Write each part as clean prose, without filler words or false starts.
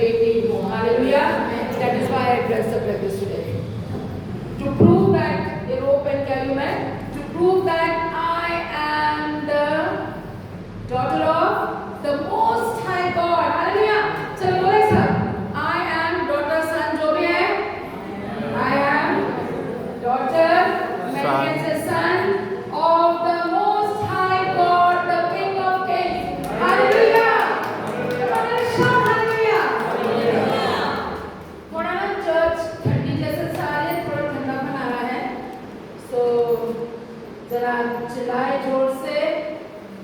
बेटी हूँ। Hallelujah. That is why I dressed up like this today. To prove that ये रो पहन के आई हूँ मैं, to prove that I am the daughter of the Most High God. Hallelujah. चलो बोले सब, I am daughter son जो भी है, I am daughter, मैं से son of the Most High God, the King of Kings. Hallelujah. थोड़ा ना चर्च ठंडी जैसे सारे थोड़ा ठंडा बना रहा है, so जरा चिल्लाए जोर से,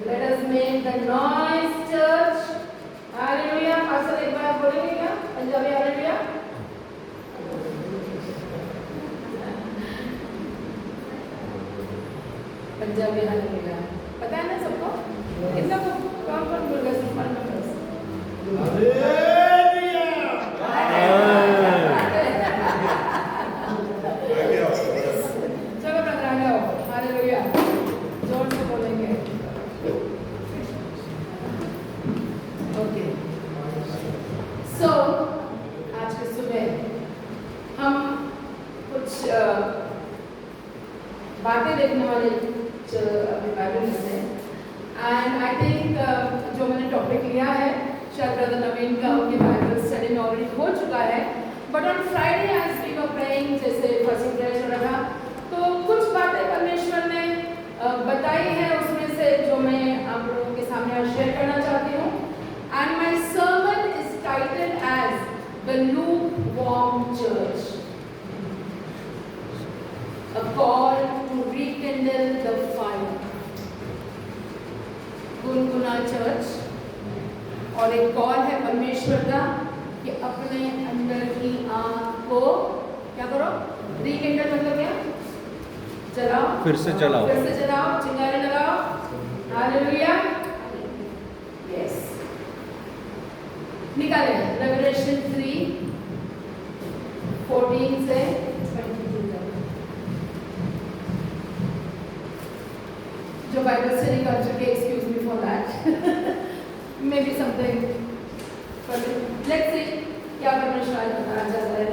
let us make the noise church. Hallelujah. Pastor एक बार बोलेंगे क्या पंजाबी हालेलुया? पंजाबी हालेलुया पता है ना सबको? कितना कौन बोल रहा है? चलो ब्रदर आ जाओ। हालेलुया जोर से बोलेंगे। ओके, सो आज के सुबह हम कुछ बातें देखने वाले अपने बाइबल में से, एंड आई थिंक जो मैंने टॉपिक लिया है शायद ब्रदर नवीन का उनके बाइबल स्टडी में ऑलरेडी हो चुका है, but on Friday as we were praying, जैसे फर्स्ट प्रेयर चल रहा था, तो कुछ बातें परमेश्वर ने बताई है, उसमें से जो मैं आप लोगों के सामने आज शेयर करना चाहती हूँ। And my sermon is titled as the lukewarm church, a call to rekindle the fire. गुनगुना चर्च, और एक कॉल है परमेश्वर का कि अपने अंदर की आग को क्या करो? रिकिंडल मतलब क्या? जलाओ, फिर से जलाओ, फिर से जलाओ, चिंगारी लगाओ। हालेलुया। यस, निकाले रेवलेशन 3:14 से 22 तक। जो बाइबल से निकाल चुके, excuse me for that, may be something, let's see क्या परमेश्वर आज बताना चाहता है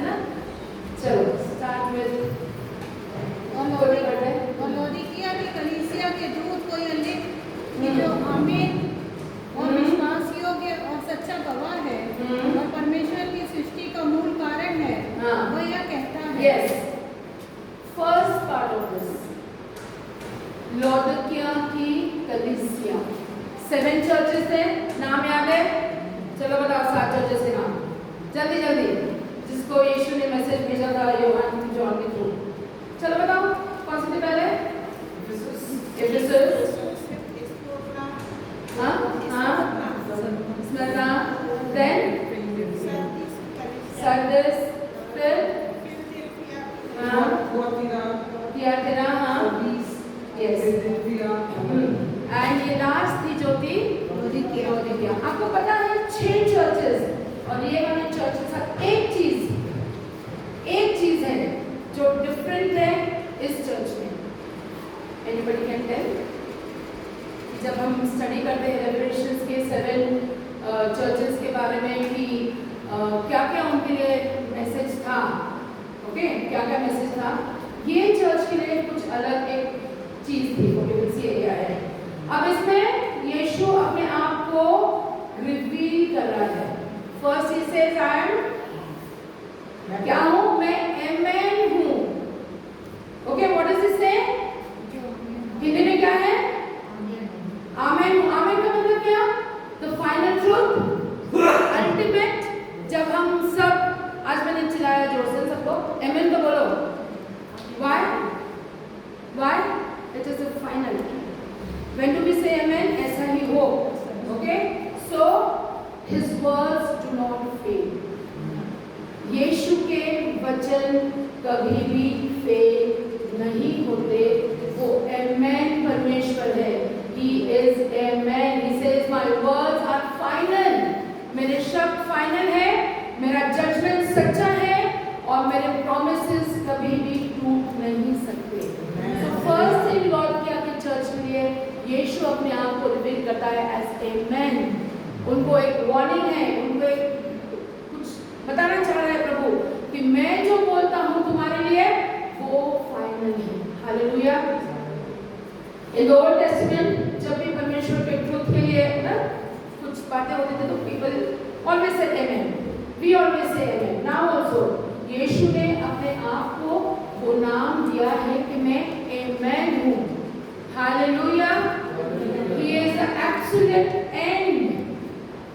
ना? चलो स्टार्ट विद लौदीकिया की कलीसिया के दूत को यह लिख कि जो आमीन और विश्वास योग्य और सच्चा गवाह है और परमेश्वर की सृष्टि का मूल कारण है, वह यह कहता है। Yes, first part of this, Laodicea की कलीसिया, 7 चर्चेस थे, नाम याद है? चलो बताओ 7 चर्चेस के नाम जल्दी जल्दी, जिसको यीशु ने मैसेज भेजा था यूहन्ना जॉन के थ्रू। चलो बताओ कौन सी थी पहले? एफेसस, स्मिर्ना, देन सरदस, फिर थियातिरा, यस, एंड ये लास्ट थी जो थी लौदीकिया। आपको पता है 6 चर्चेस, और ये वाले चर्चेस का एक चीज है जो डिफरेंट है इस चर्च में। Anybody can tell? जब हम स्टडी करते हैं रेवलेशंस के 7 चर्चेस के बारे में कि क्या क्या उनके लिए मैसेज था, ओके, क्या क्या मैसेज था, ये चर्च के लिए कुछ अलग एक चीज थी, वो एरिया है। अब इसमें यीशु अपने आप को रिवील कर रहा है। First he says I am क्या हूं? मैं एमेन हूं। ओके, व्हाट डज इट से? हिंदी में क्या है? आमेन हूं। आमेन का मतलब क्या? The final truth, ultimate. जब हम सब, आज मैंने चिल्लाया जोर से सबको, एमेन तो बोलो। Why? It is the final. When do we say amen? ऐसा ही हो। Okay? So his words do not fail. यीशु के वचन कभी भी फेल नहीं होते। वो amen परमेश्वर है। He is amen. He says my words are final. मेरे शब्द फाइनल है, मेरा जजमेंट सच्चा है, और मेरे promises कभी भी टूट नहीं सकते। So first thing Lord क्या के चर्च के लिए यीशु अपने आप को रिवील करता है एज ए मैन। उनको एक वार्निंग है, उनको एक इन द ओल्ड टेस्टामेंट जब भी परमेश्वर के ट्रुथ के लिए ना कुछ बातें होती थी तो people always say amen, we always say amen. Now also यीशु ने अपने आप को वो नाम दिया है कि मैं आमेन हूँ। Hallelujah, he is the absolute and.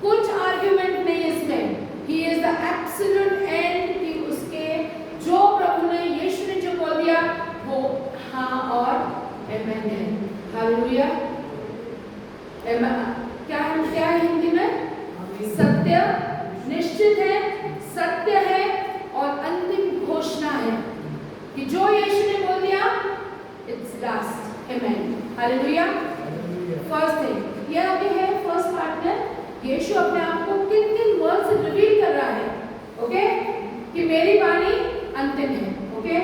कुछ आर्गुमेंट नहीं इसमें, ही इज द एब्सोल्यूट एंड कि उसके जो प्रभु ने यीशु ने जो बोल दिया वो हाँ और आमेन है। हालेलुया, क्या है हिंदी में? सत्य, निश्चित है, सत्य है और अंतिम घोषणा है कि जो यीशु ने बोल दिया it's last, amen. Hallelujah. First thing यह अभी है फर्स्ट पार्ट में यीशु अपने आप को किन किन वर्ड से रिवील कर रहा है, ओके, कि मेरी वाणी अंतिम है, ओके,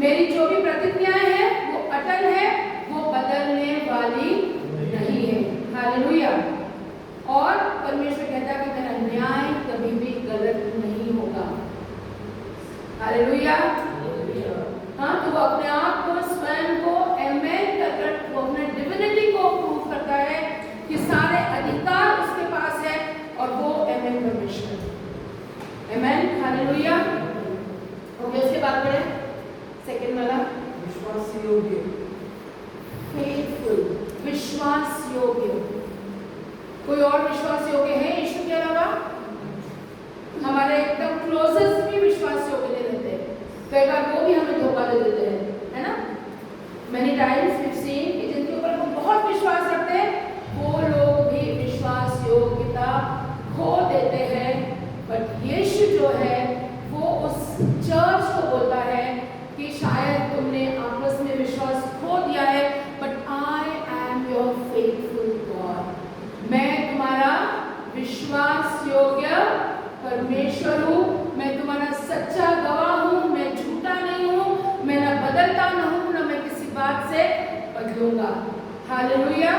मेरी जो भी प्रतिज्ञाएं हैं वो अटल है, वो बदलने वाली नहीं है। हालेलुया। और परमेश्वर कहता है कि मेरा न्याय कभी भी गलत नहीं होगा। हालेलुया। हाँ, तो वो अपने आप को स्वयं को आमेन कर वो अपने डिविनिटी को प्रूव करता है कि सारे अधिकार उसके पास है और वो आमेन परमेश्वर। आमेन। हालेलुया। ओके, उसके बाद बढ़े सेकंड वाला, विश्वास योग्य, फेथफुल, विश्वास योग्य। कोई और विश्वास योग्य है यीशु के अलावा? हमारे एकदम क्लोजेस्ट भी विश्वास योग्य नहीं रहते, कई बार वो भी हमें धोखा दे देते हैं, है ना? मैनी टाइम्स वी सीन कि जिनके ऊपर हम बहुत विश्वास रखते हैं वो लोग भी विश्वास योग्यता खो देते हैं। बट यीशु जो है वो उस चर्च को बोलता है कि शायद तुमने आपस में विश्वास खो दिया है, but I am your faithful God. मैं तुम्हारा विश्वास योग्य परमेश्वर हूँ, मैं तुम्हारा सच्चा गवाह हूँ, मैं झूठा नहीं हूँ, मैं न बदलता न हूँ, न मैं किसी बात से बदलूंगा। हालेलुया।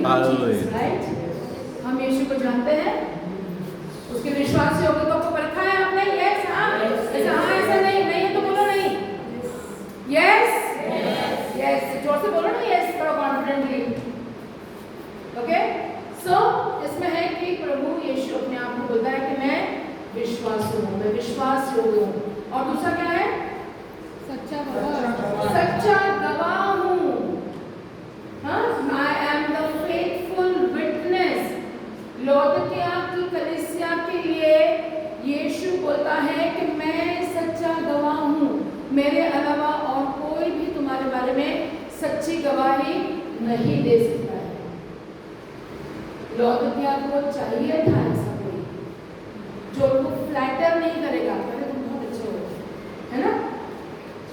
राइट, हम यीशु को जानते हैं, उसके विश्वास योग्यता को परखा है आपने? यस, हाँ, ऐसा हाँ, ऐसा नहीं, नहीं है तो बोलो नहीं। यस, यस, जोर से बोलो ना यस, बड़ा कॉन्फिडेंटली। ओके, सो इसमें है कि प्रभु यीशु अपने आप को बोलता है कि मैं विश्वासु हूँ, मैं विश्वास योग्य हूँ। और दूसरा क्या है? सच्चा गवाह, सच्चा गवाह हूँ। हाँ, I am the faithful witness. Laodicea की कलीसिया के लिए यीशु बोलता है कि मैं सच्चा गवाह हूँ, मेरे अलावा और कोई भी तुम्हारे बारे में सच्ची गवाही नहीं दे सकता है। लौदकिया को चाहिए था ऐसा कोई जो उनको फ्लैटर नहीं करेगा, पहले तुम बहुत अच्छे हो, है ना?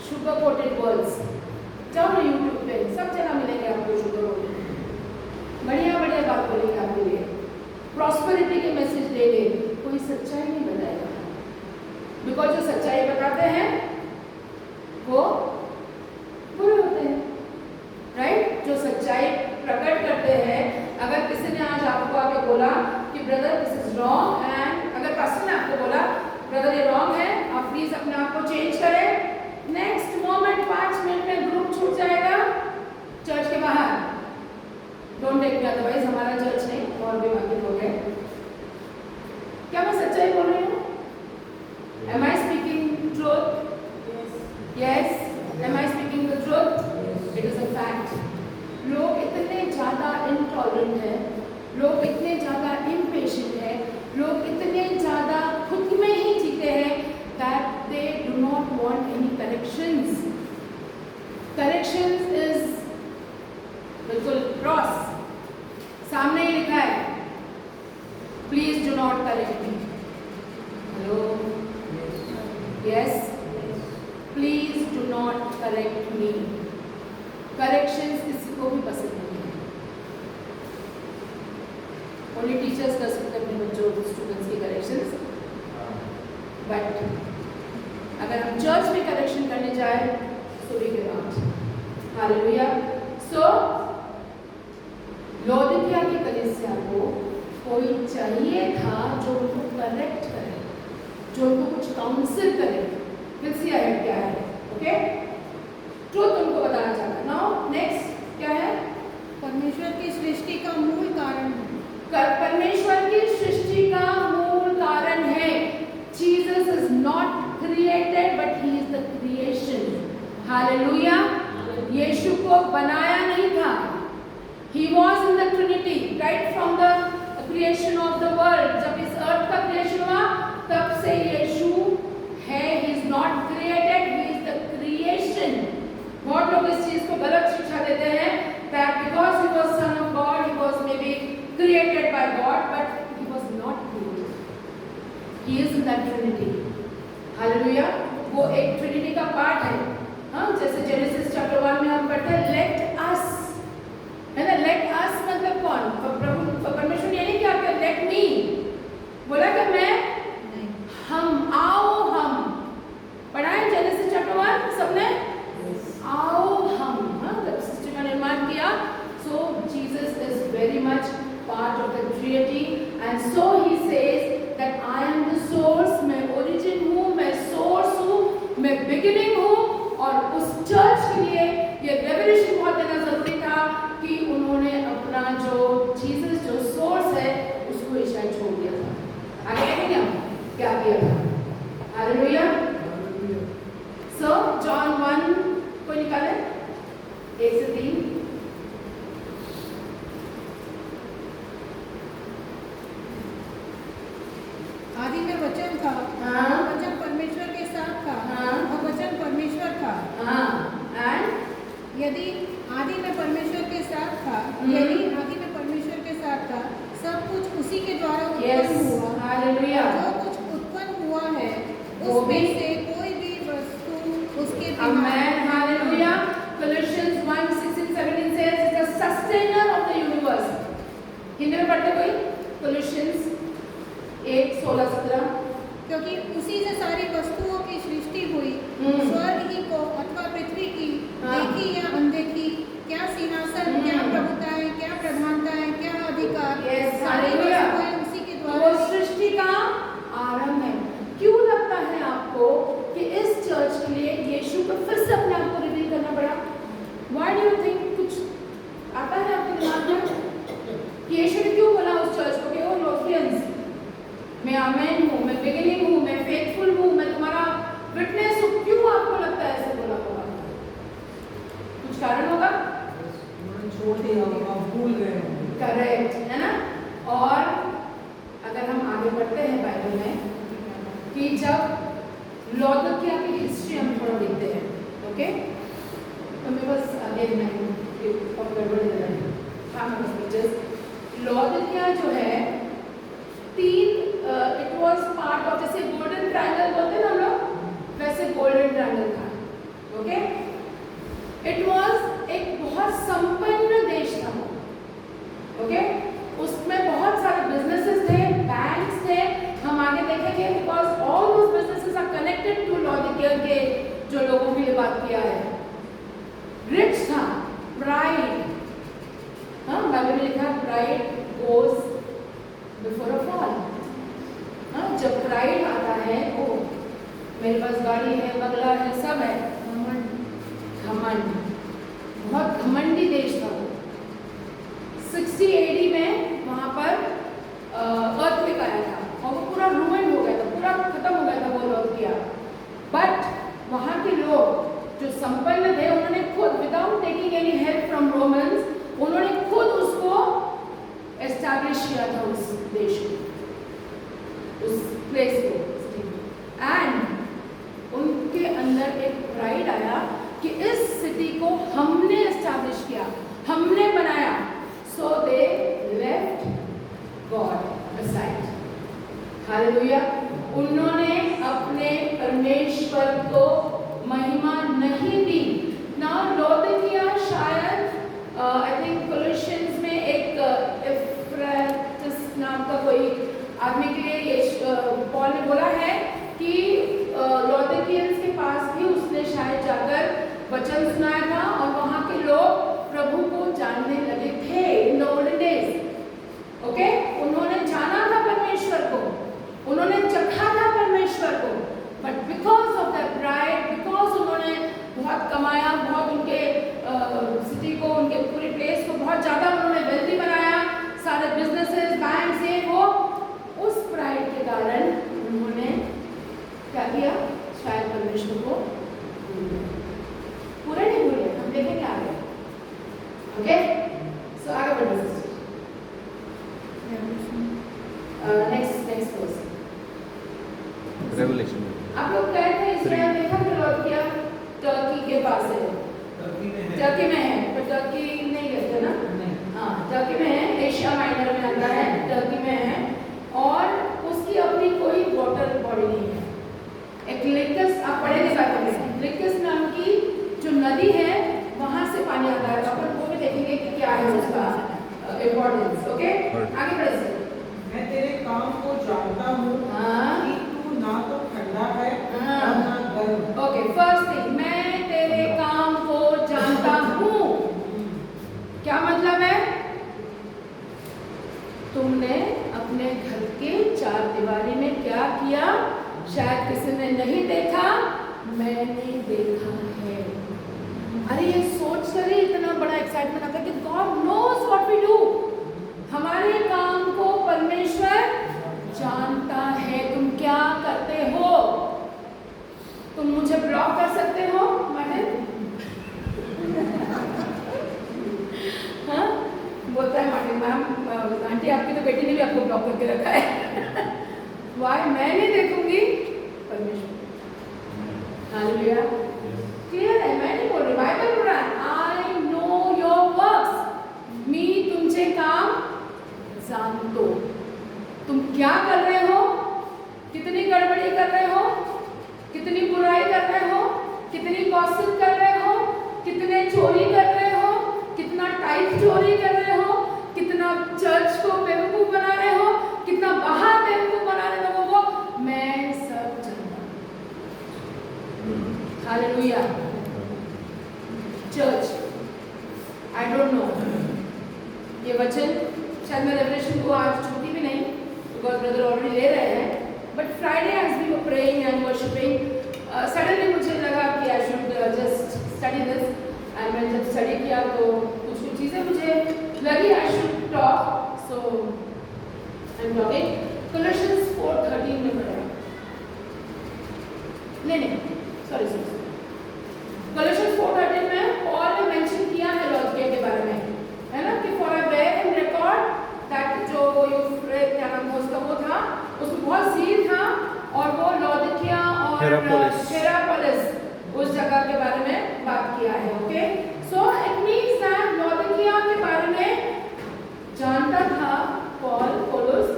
शुगर कोटेड वर्ड्स, जाओ ना यूट्यूब पे, सब जगह मिलेंगे आपको शुगर कोटेड, बढ़िया बढ़िया बात बोलेंगे आपके लिए, प्रॉस्पेरिटी के मैसेज देंगे, कोई सच्चाई नहीं बताएगा। बिकॉज जो सच्चाई बताते हैं वो बुरे होते हैं, राइट? जो सच्चाई प्रकट करते हैं, अगर किसी ने आज आपको आके बोला कि brother this is wrong, and अगर पास्टर ने आपको बोला ब्रदर ये रॉन्ग है, आप प्लीज अपने आप को चेंज करें, नेक्स्ट मोमेंट 5 मिनट में ग्रुप छूट जाएगा चर्च के बाहर। डोंट टेक मी अदरवाइज, हमारा चर्च नहीं और भी बाकी हो गए। क्या मैं सच्चाई बोल रही हूँ? Am I speaking truth? Yes, am I speaking the truth? It is a fact. लोग इतने ज़्यादा इंटॉलरेंट हैं, लोग इतने ज़्यादा इम्पेशेंट हैं, लोग इतने ज़्यादा खुद में ही जीते हैं that they do not want any corrections. Corrections is बिल्कुल क्रॉस, सामने ही लिखा है please do not correct me. Hello, yes, please do not correct me. Corrections किसी को भी पसंद नहीं है, ओनली टीचर्स कर सकते अपने बच्चों स्टूडेंट्स की करेक्शंस। बट अगर हम चर्च में करेक्शन करने जाए तो वी कैन नॉट। हालेलुया। सो लौदकिया की कलीसिया को कोई चाहिए था जो उनको करेक्ट करे, जो उनको कुछ काउंसिल करे। फिर क्या है? ओके, ट्रूथ उनको बताना चाहता है। नाउ नेक्स्ट क्या है? परमेश्वर की सृष्टि का मूल कारण है। परमेश्वर की सृष्टि का मूल कारण है। Jesus is not created but he is the creation. हालेलुया। यीशु को बनाया नहीं था। He was in the trinity right from the creation of the world. जब इस अर्थ का क्रिएशन हुआ तब से यीशु है। He is not created, he is the creation. बहुत लोग इस चीज को गलत शिक्षा देते हैं that because he was son of God, he was maybe created by God, but he was not created. He is in that Trinity. Hallelujah. वो एक Trinity का पार्ट है। हाँ, जैसे Genesis chapter 1 में हम पढ़ते हैं let us, है ना? let us मतलब कौन? परमेश्वर ये नहीं क्या कहते let me, बोला कि मैं, हम, आओ हम, पढ़ा है Genesis chapter 1 सबने? आओ हम, सृष्टि का निर्माण किया। So Jesus is very much part of the Trinity, and so he says that I am the source, मैं origin हूँ, मैं source हूँ, मैं beginning हूँ। और उस चर्च के लिए ये रेवल्यूशन बहुत देना जरूरी था कि उन्होंने अपना जो जीसस जो सोर्स है उसको ईसाई छोड़ दिया था। आगे क्या क्या किया था? हालेलुया। सो जॉन 1 को निकाले 1 से 3। आदि में वचन था, हाँ। वचन परमेश्वर के साथ था, हाँ। और वचन परमेश्वर था। एंड यदि आदि में परमेश्वर के साथ था, यदि आदि में परमेश्वर के साथ था, सब कुछ उसी के द्वारा उत्पन्न हुआ। हालेलुया। जो कुछ उत्पन्न हुआ है वो भी उसमें से कोई भी वस्तु उसके बिना। आमेन। हालेलुया। Colossians 1:16-17 says it's the sustainer of the universe. Hindi में पढ़ते कोई? Colossians 1:16-17। क्योंकि उसी से सारी वस्तुओं की सृष्टि हुई, स्वर्ग ही को अथवा पृथ्वी की, देखी या अनदेखी, क्या सिंहासन, क्या प्रभुताएं, क्या प्रधानताएं, क्या अधिकार, सारी वस्तुएं उसी के द्वारा। वो सृष्टि का आरंभ है। क्यों लगता है आपको कि इस चर्च के लिए यीशु को फिर से अपने आप को रिवील करना पड़ा? Why do you think? कुछ आता है आपके दिमाग में कि यीशु ने क्यों बोला उस चर्च को कि ओ लोथियंस, मैं आमेन हूँ, मैं बिगिनिंग हूँ, मैं फेथफुल हूँ, मैं तुम्हारा विटनेस हूँ? क्यों आपको लगता है ऐसे बोला होगा? कुछ कारण होगा? भूल गए। करेक्ट है ना? और अगर हम आगे बढ़ते हैं बाइबल में कि जब लौदकिया की हिस्ट्री हम थोड़ा देखते हैं, ओके? तो मेरे पास आगे नहीं लौदकिया जो है 3 इट वाज पार्ट ऑफ, जैसे गोल्डन ट्रायंगल बोलते हैं ना हम लोग, वैसे गोल्डन ट्रायंगल था, ओके? इट वाज एक बहुत संपन्न देश था, ओके? उसमें बहुत सारे बिजनेसेस थे, बैंक्स थे। हम आगे देखेंगे because all those businesses are connected to Laodicea के जो लोगों के लिए बात किया है। रिच था, प्राइड, हाँ बाइबल में लिखा है pride goes before a fall. हाँ, जब प्राइड आता है, ओ मेरे पास गाड़ी है, बंगला है, सब है, घमंड, बहुत घमंडी देश था वो। 60 AD में वहाँ पर अर्थक्वेक आया था और वो पूरा रूइन हो गया था, पूरा खत्म हो गया था वो लौदकिया। बट वहाँ के लोग जो संपन्न थे उन्होंने खुद without taking any help from Romans, उन्होंने खुद उसको एस्टैब्लिश किया था, उस देश को, उस प्लेस को। एंड उनके अंदर एक प्राइड आया कि इस सिटी को हमने एस्टैब्लिश किया, हमने बनाया। So they left God aside. हालेलुया। उन्होंने अपने परमेश्वर को महिमा नहीं दी। नाउ लौदकिया शायद आई थिंक कोलोसियंस में एक एफ्राइटिस नाम का कोई आदमी के लिए ये पॉल ने बोला है कि लौदकियंस के पास भी उसने शायद जाकर वचन सुनाया था और वहाँ के लोग प्रभु को जानने लगे थे in the old days. Okay, उन्होंने जाना था परमेश्वर को, उन्होंने चखा था परमेश्वर को, but because of the pride, because उन्होंने रेवलेशन आप लोग गए थे इसराइल देखा कि लौदकिया टर्की के पास है, टर्की में है, पर टर्की नहीं गए थे ना? हाँ, टर्की में है, एशिया माइनर में आता है, टर्की में है और उसकी अपनी कोई वाटर बॉडी नहीं है। एक लिकस, आप पढ़े थे बाइबल में, लिकस नाम की जो नदी है वहां से पानी आता है। अपन वो भी देखेंगे कि क्या है उसका इम्पोर्टेंस। ओके, आगे बढ़े। मैं तेरे काम को जानता हूँ कि तू ना तो ठंडा है और ना गर्म। ओके, फर्स्ट थिंग, मैं तेरे काम को जानता हूँ। क्या मतलब है? तुमने अपने घर के चार दीवारी में क्या किया? शायद किसी ने नहीं देखा, मैंने देखा है। अरे ये सोच कर ही इतना बड़ा एक्साइटमेंट आता है कि God knows what we do. हमारे काम को परमेश्वर जानता है। तुम क्या करते हो? तुम मुझे ब्लॉक कर सकते हो मैडम? हाँ, बोलता है मार्टिन, मैम आंटी आपकी तो बेटी ने भी आपको ब्लॉक करके रखा है। वाई? मैं नहीं देखूंगी, परमेश्वर। हालेलुया, क्लियर है? मैं नहीं बोल रही, बाइबल बोल रहा है, आई नो योर वर्क्स। मी तुमचे काम जानतो। तुम क्या कर रहे हो? कितनी गड़बड़ी कर रहे हो? कितनी बुराई कर रहे हो? कितनी गॉसिप कर रहे हो? कितने चोरी कर रहे हो? कितना टाइप चोरी कर रहे हो? कितना चर्च को बेवकूफ बना रहे हो? कितना बाहर बेवकूफ बना रहे लोगों को? मैं सब जानता हूं। Hallelujah. Church, I don't know, ये वचन शायद मैं रेवलेशन को आज छूटी भी नहीं, बिकॉज ब्रदर ऑलरेडी ले रहे हैं, but Friday as we were praying and worshipping, suddenly मुझे लगा कि I should just study this. And मैंने जब स्टडी किया तो कुछ कुछ चीज़ें मुझे लगी I should talk, so I am talking. Colossians 4:13 में पढ़ा, नहीं सॉरी, कोलोसियंस 4:13 में पॉल ने मेंशन किया है लौदकिया के बारे में, है ना, कि for a where in record that जो क्या नाम था उसका, वो था, उसमें बहुत सील था और वो लौदकिया और हिरापोलिस उस जगह के बारे में बात किया है। Okay, so it means that Laodicea के बारे में जानता था पौलुस,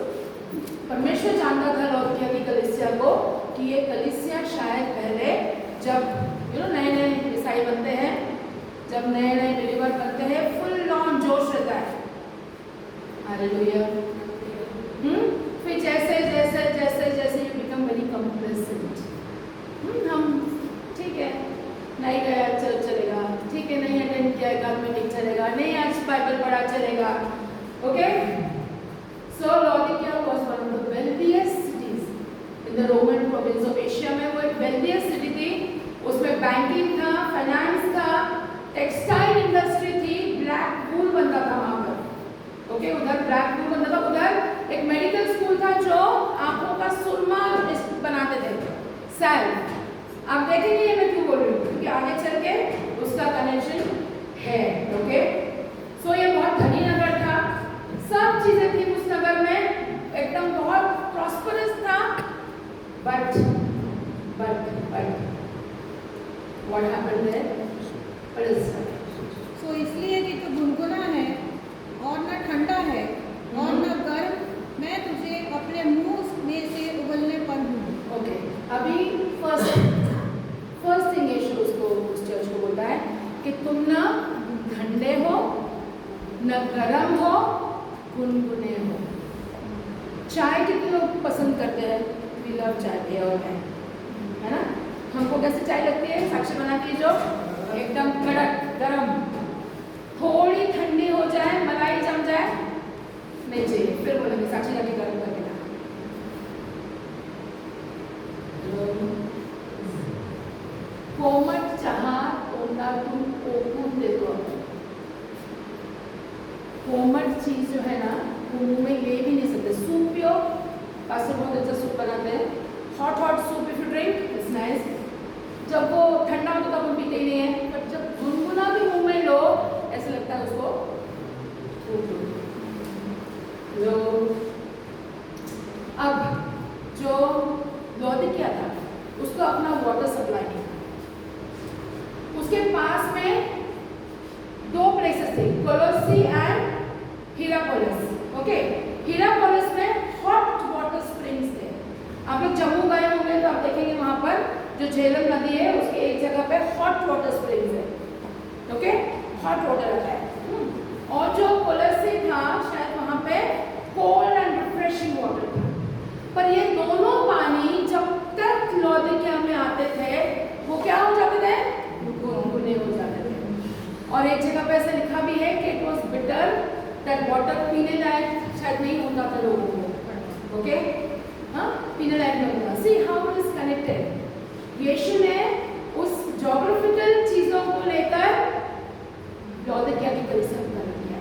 परमेश्वर जानता था लौदकिया की कलीसिया को कि ये कलीसिया शायद पहले जब नए नए ईसाई बनते हैं, जब नए नए बिलीवर बनते हैं, फुल ऑन जोश रहता है। हालेलुया। फिर जैसे जैसे जैसे जैसे यू बिकम वेरी कंप्लेसेंट, हम ठीक है नहीं गया चल चलेगा, ठीक है नहीं अटेंड किया एक आध मीटिंग चलेगा, नहीं आज बाइबल पढ़ा चलेगा। Okay, so Laodicea was one of the wealthiest cities in the Roman province of Asia में। वो एक वेल्थिएस्ट सिटी थी, उसमें बैंकिंग था, फाइनेंस था, टेक्सटाइल इंडस्ट्री थी, ब्लैक वूल बनता था वहाँ पर। ओके, उधर ब्लैक वूल बनता था, उधर एक मेडिकल स्कूल था जो आंखों का सुरमा बनाते थे, सैल्व। आप देखेंगे ये मैं क्यों बोल रही हूँ, क्योंकि आगे चल के उसका कनेक्शन है। ओके, सो ये बहुत धनी नगर था, सब चीजें थी उस नगर में, एकदम बहुत प्रॉस्परस था, बट व्हाट हैपेंड देयर? सो इसलिए कि तू गुनगुना है और न ठंडा है और न गर्म, मैं तुझे अपने मुंह में से उगलने पर हूँ। ओके, अभी फर्स्ट थिंग यीशु उसको उस चर्च को बोलता है कि तुम न ठंडे हो न गर्म हो, गुनगुने हो। चाय कितने लोग पसंद करते हैं? वी लव चाय और है ना। हमको कैसे चाय लगती है? साक्षी बनाती है जो एकदम कड़क गरम, थोड़ी ठंडी हो जाए, मलाई जम जाए नहीं चाहिए, फिर बोलेंगे साक्षी जाके गर्म करके ला। कोमट चहा तोंडातून ओकून देतो। कोमट चीज जो है ना वो मुंह में ले भी नहीं सकते। सूप पियो, पास्टर बहुत अच्छा सूप बनाते हैं, hot soup if you drink it's nice. जब वो ठंडा होता तब हम पीते ही नहीं है, बट जब गुनगुना भी मुंह में लो ऐसा लगता है उसको। अब जो लौदकिया किया था, उसको अपना वाटर सप्लाई नहीं था। उसके पास में 2 प्लेसेस थे, कोलोसी एंड हिरापोलिस। ओके, हिरापोलिस में हॉट वाटर स्प्रिंग्स थे। आप लोग जम्मू गए होंगे तो आप देखेंगे वहां पर जो झेलम नदी है उसके एक जगह पे हॉट वाटर स्प्रिंग्स है। ओके, हॉट वाटर आता है। और जो कोलोसी था शायद वहां पे कोल्ड एंड रिफ्रेशिंग वाटर था। पर ये दोनों पानी जब तक लौदिकिया में आते थे वो क्या हो जाते थे, गुनगुने हो जाते थे। और एक जगह पे ऐसे लिखा भी है कि it was bitter, that water पीने लायक शायद नहीं होता था लोगों को। ओके, हाँ, पीने लायक नहीं होता। See how it is connected. यीशु ने उस ज्योग्राफिकल चीजों को लेकर लौदिकिया की कलीसिया को कर दिया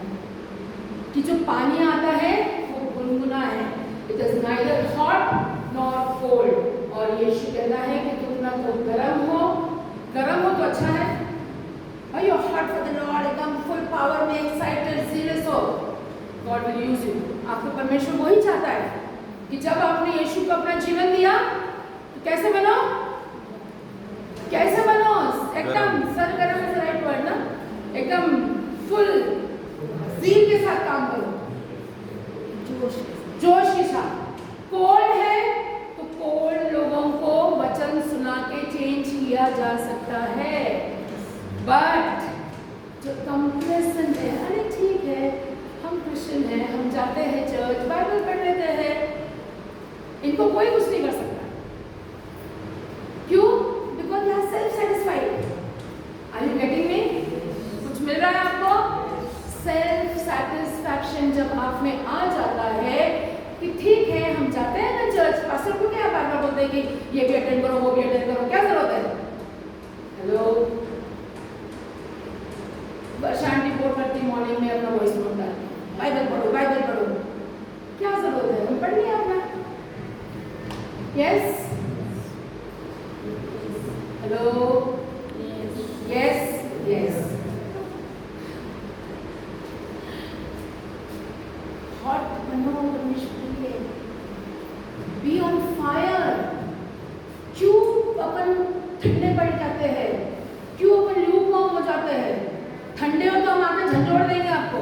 कि जो पानी आता है वो गुनगुना है, it is neither hot nor cold. और यीशु कहता है कि तुम ना तो गर्म हो तो अच्छा है, और you hot for the Lord, एकदम फुल पावर में एक्साइटेड सीरियस हो, गॉड विल यूज यू। आपको परमेश्वर वही चाहता है कि जब आपने यीशु को अपना जीवन दिया तो कैसे बनो, एकदम सरगर्म से राइट वर्ड ना, एकदम फुल ज़ील के साथ काम करो, जोश के साथ। कोल्ड है तो कोल्ड लोगों को वचन सुना के चेंज किया जा सकता है, बट जो कंप्लेसेंट है, अरे ठीक है हम क्रिश्चियन हैं, हम जाते हैं चर्च, बाइबल पढ़ लेते हैं, इनको कोई कुछ नहीं कर सकता। क्यों? Because they are self satisfied. Are you getting me? कुछ मिल रहा है आपको? सेल्फ सेटिस्फैक्शन जब आप में आ जाता है कि ठीक है हम जाते हैं ना चर्च, पास्टर को क्या बार बार बोलते हैं कि ये भी अटेंड करो, वो भी अटेंड करो, क्या जरूरत है? हेलो, शांति बोल करती मॉर्निंग में अपना वॉइस नोट डालती, बाइबल पढ़ो, क्या जरूरत है? हम पढ़ लिया अपना। यस, हेलो, यस, हॉट बनो परमेश्वर के लिए, बी ऑन फायर। क्यों अपन ठंडे पड़ जाते हैं, क्यों अपन ल्यूकवार्म हो जाते हैं? ठंडे हो तो हम आके झंझोड़ देंगे आपको,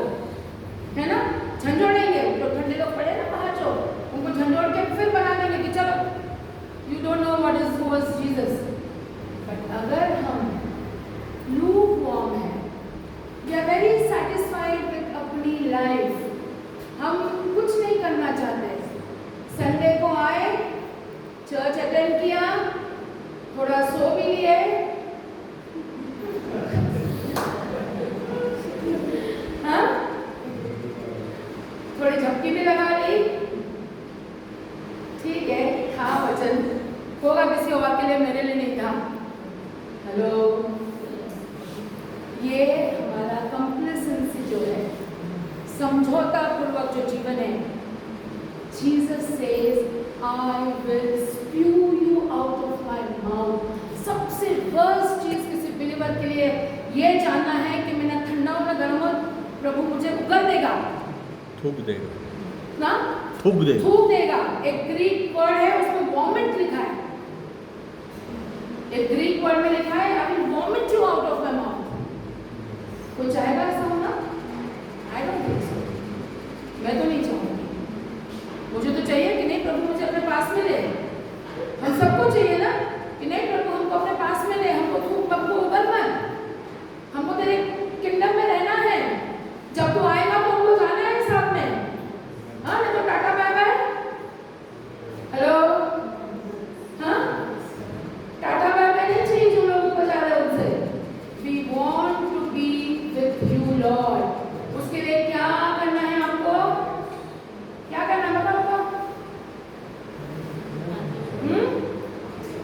है ना, झंझोड़ेंगे। तो ठंडे लोग पड़े ना बाहर जो, उनको झंझोड़ के फिर बना देंगे कि चलो you don't know what is who was Jesus. But अगर हम लूकवार्म है, we are very satisfied with अपनी लाइफ, हम कुछ नहीं करना चाहते, संडे को आए, चर्च अटेंड किया, थोड़ा सो भी लिए, हाँ, थोड़ी झपकी भी लगा ली, ठीक है, था वचन होगा किसी और के लिए, मेरे लिए नहीं था। हेलो, ये हमारा कंप्लेसेंसी जो है, समझौता पूर्वक जो जीवन है, Jesus says I will spew you out of my mouth. सबसे वर्स्ट चीज किसी बिलीवर के लिए ये जानना है कि मैं ना ठंडा हो ना गर्म हो, प्रभु मुझे उगल देगा, थूक देगा ना, थूक देगा। एक ग्रीक वर्ड है, उसमें वॉमिट लिखा है, एक ग्रीक वर्ड में लिखा है I will vomit you out of my mouth. कोई चाहेगा ऐसा होना? आई डोंट थिंक सो, मैं तो नहीं चाहूंगी। मुझे तो चाहिए कि नहीं प्रभु मुझे अपने पास में ले, हम सबको चाहिए ना कि नहीं प्रभु हमको अपने पास में ले, हमको थूक हमको उगल मत, हमको तेरे किंगडम में रहना है, जब तू आएगा तो हमको जाना है साथ में, हाँ, नहीं तो टाटा बाय बाय। हेलो, हाँ, टाटा बाय बाय नहीं चाहिए जो लोग ऊपर जा रहे हैं उनसे। We want to be with you Lord. उसके लिए क्या करना है आपको? क्या करना है बताओ आपको?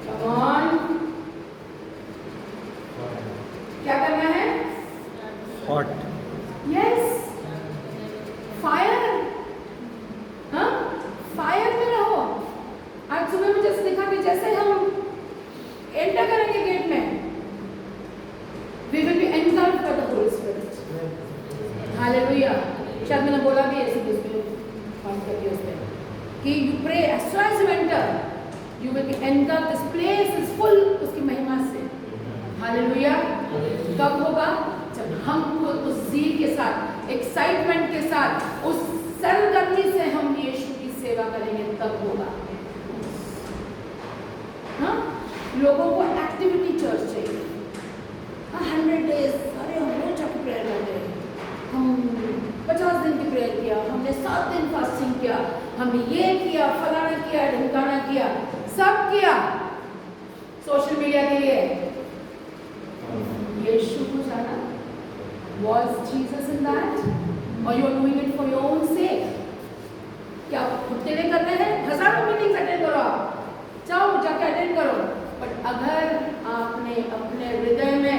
कम ऑन, क्या करना है? हॉट, यस, फायर, हाँ, फायर में रहो। आज सुबह में जैसे देखा कि जैसे हम एंटर करेंगे गेट में, we will be engulfed by the holy spirit. Hallelujah. शायद मैंने बोला भी ऐसे उसमें बात करके उसमें कि you pray as soon as you enter, You will be engulfed. This place is full उसकी महिमा से. हालेलुया. कब होगा? जब हम खुद उस ज़ील के साथ, एक्साइटमेंट के साथ, उस सरगर्मी से हम यीशु की सेवा करेंगे, तब होगा. हाँ, लोगों को एक्टिविटी चर्च चाहिए. 100 days, अरे हम रोज जाके प्रेयर करते हैं. हम 50 दिन की प्रेयर किया, हमने 7 दिन फास्टिंग किया, हमने ये किया, फलाना किया, ढिमकाना किया, सब किया सोशल मीडिया के लिए. यीशु को जाना, was Jesus in that, or you are doing it for your own sake? क्या खुद के लिए कर रहे हैं? हजारों मीटिंग्स अटेंड करो, आप जाओ जाके अटेंड करो, बट अगर आपने अपने हृदय में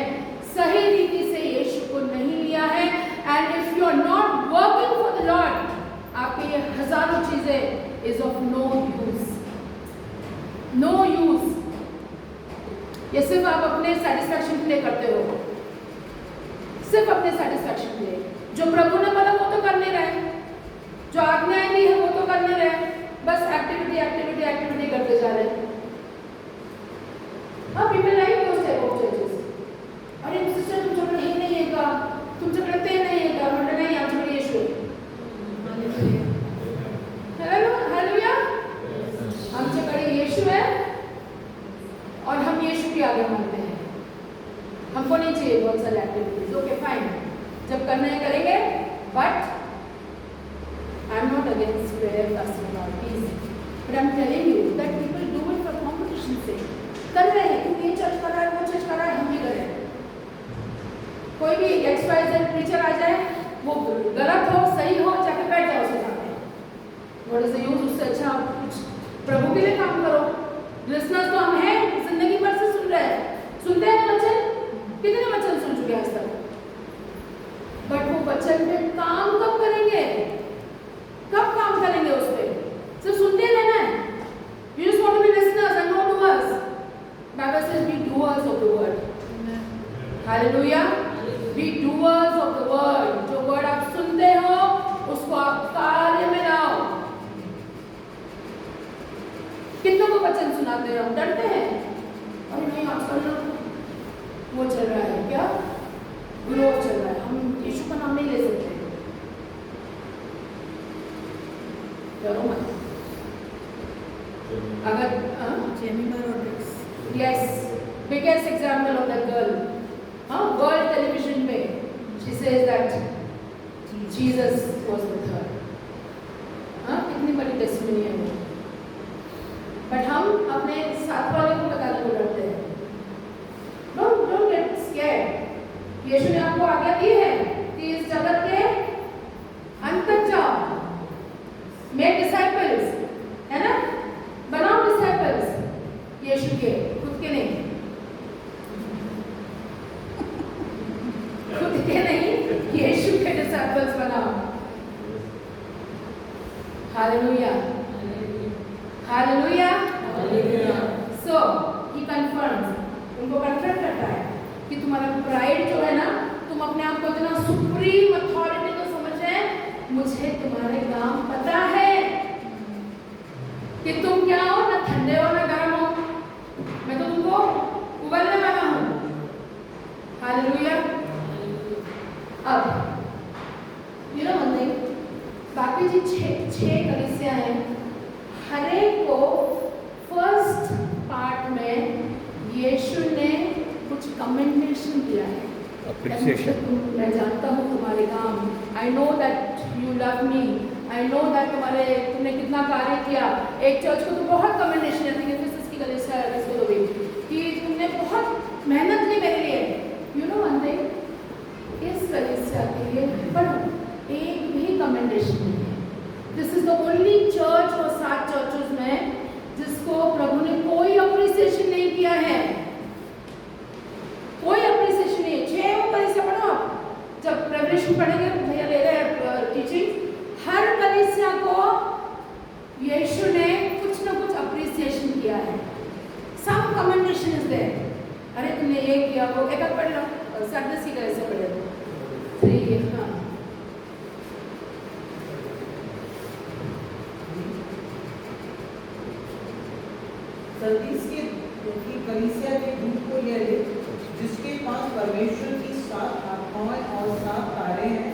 सही रीति से यीशु को नहीं लिया है, and if you are not working for the Lord, आपके ये हजारों चीजें is of no use. No use. ये सिर्फ आप अपने सेटिस्फैक्शन के लिए करते हो, सिर्फ अपने सेटिस्फैक्शन के लिए. जो प्रभु ने बोला वो तो करने रहे, जो आज्ञाएं दी है वो तो करने रहे, बस एक्टिविटी एक्टिविटी एक्टिविटी करते जा रहे हैं. हाँ, people like those type of churches. अरे सिस्टर तुम झगड़े ही नहीं है का, तुम झगड़ते नहीं है का, मतलब नहीं आप झगड़े यीशु. Hello hallelujah. हम झगड़े यीशु है और हम यीशु की आज्ञा मानते हैं. हमको नहीं चाहिए बहुत सारे एक्टिविटीज. ओके फाइन, जब करना है करेंगे, but I am not against prayer fasting और peace, but I am telling you that people do it for competition से. कर रहे हैं क्योंकि ये चर्च कर रहा है, वो चर्च कर रहा है, हम भी करें. कोई भी XYZ प्रीचर आ जाए, वो गलत हो सही हो, जाके बैठ जाओ उसके सामने. What is the use? उससे अच्छा कुछ प्रभु के लिए काम करो. लिसनर्स तो हम हैं, जिंदगी भर से सुन रहे हैं, सुनते हैं वचन, कितने वचन सुन चुके हैं आज तक, बट वो वचन पे काम कब करेंगे? कब काम करेंगे उस पे? सिर्फ सुनते रहना है. You just want to be listeners and not doers. Bible says be doers of the word. Hallelujah. Be doers of the word. जो word आप सुनते हो उसको आप कार्य में लाओ. कितनों को वचन सुनाते हैं, हम डरते हैं. अरे नहीं, आजकल वो चल रहा है, क्या ग्रोथ चल रहा है, हम यीशु का नाम नहीं ले सकते. डरो मत. अगर yes, biggest example of that girl, हाँ, वर्ल्ड टेलीविजन में she says that Jesus was with her. हाँ, कितनी बड़ी टेस्टिमनी है वो. बट हम अपने साथ वाले को बताने को डरते हैं. Don't get scared. यीशु ने आपको आज्ञा दी है कि इस जगत के अंत तक जाओ, मेक डिसाइपल्स, है ना? बनाओ डिसाइपल्स यीशु के, खुद के नहीं, खुद के नहीं, यीशु के डिसाइपल्स बनाओ. Hallelujah, hallelujah. So he confirms, उनको कन्फर्म करता है कि तुम्हारा प्राइड जो है ना, तुम अपने आप को इतना सुप्रीम अथॉरिटी को समझ रहे हैं. मुझे तुम्हारे काम पता है कि तुम क्या हो, ना ठंडे हो ना गर्म हो, मैं तो तुमको उबलने वाला हूँ. हालेलुया. अब यू नो वन थिंग, बाकी जी 6 कलीसिया हैं, हर एक को फर्स्ट पार्ट में यीशु ने कुछ कमेंडेशन दिया है. मैं जानता हूँ तुम्हारे काम. I know that you love me. I know that तुमने कितना कार्य किया. एक चर्च को तो बहुत कमेंडेशन है, की कलीसिया को भी, कि तुमने बहुत मेहनत की मेरे लिए. यू नो वन थिंग, इस कलीसिया के लिए पढ़ो, एक भी कमेंडेशन नहीं है. This is the only church और 7 चर्चेस में जिसको प्रभु ने कोई अप्रिसिएशन नहीं किया है. कोई अप्रिसिएशन नहीं है. 6 कलीसिया पढ़ो आप, जब रेवलेशन पढ़ेंगे, भैया ले रहे हैं टीचिंग, हर कलीसिया को यीशु ने कुछ ना कुछ अप्रिसिएशन किया है. सम कमेंडेशन इज देयर. अरे तुमने ये किया, वो एक पढ़ लो, सरदस की कलीसिया पढ़े लो. हाँ, सरदीस की कलीसिया के दूत को यह लिख, जिसके पास परमेश्वर की 7 आत्माएं और 7 तारे हैं,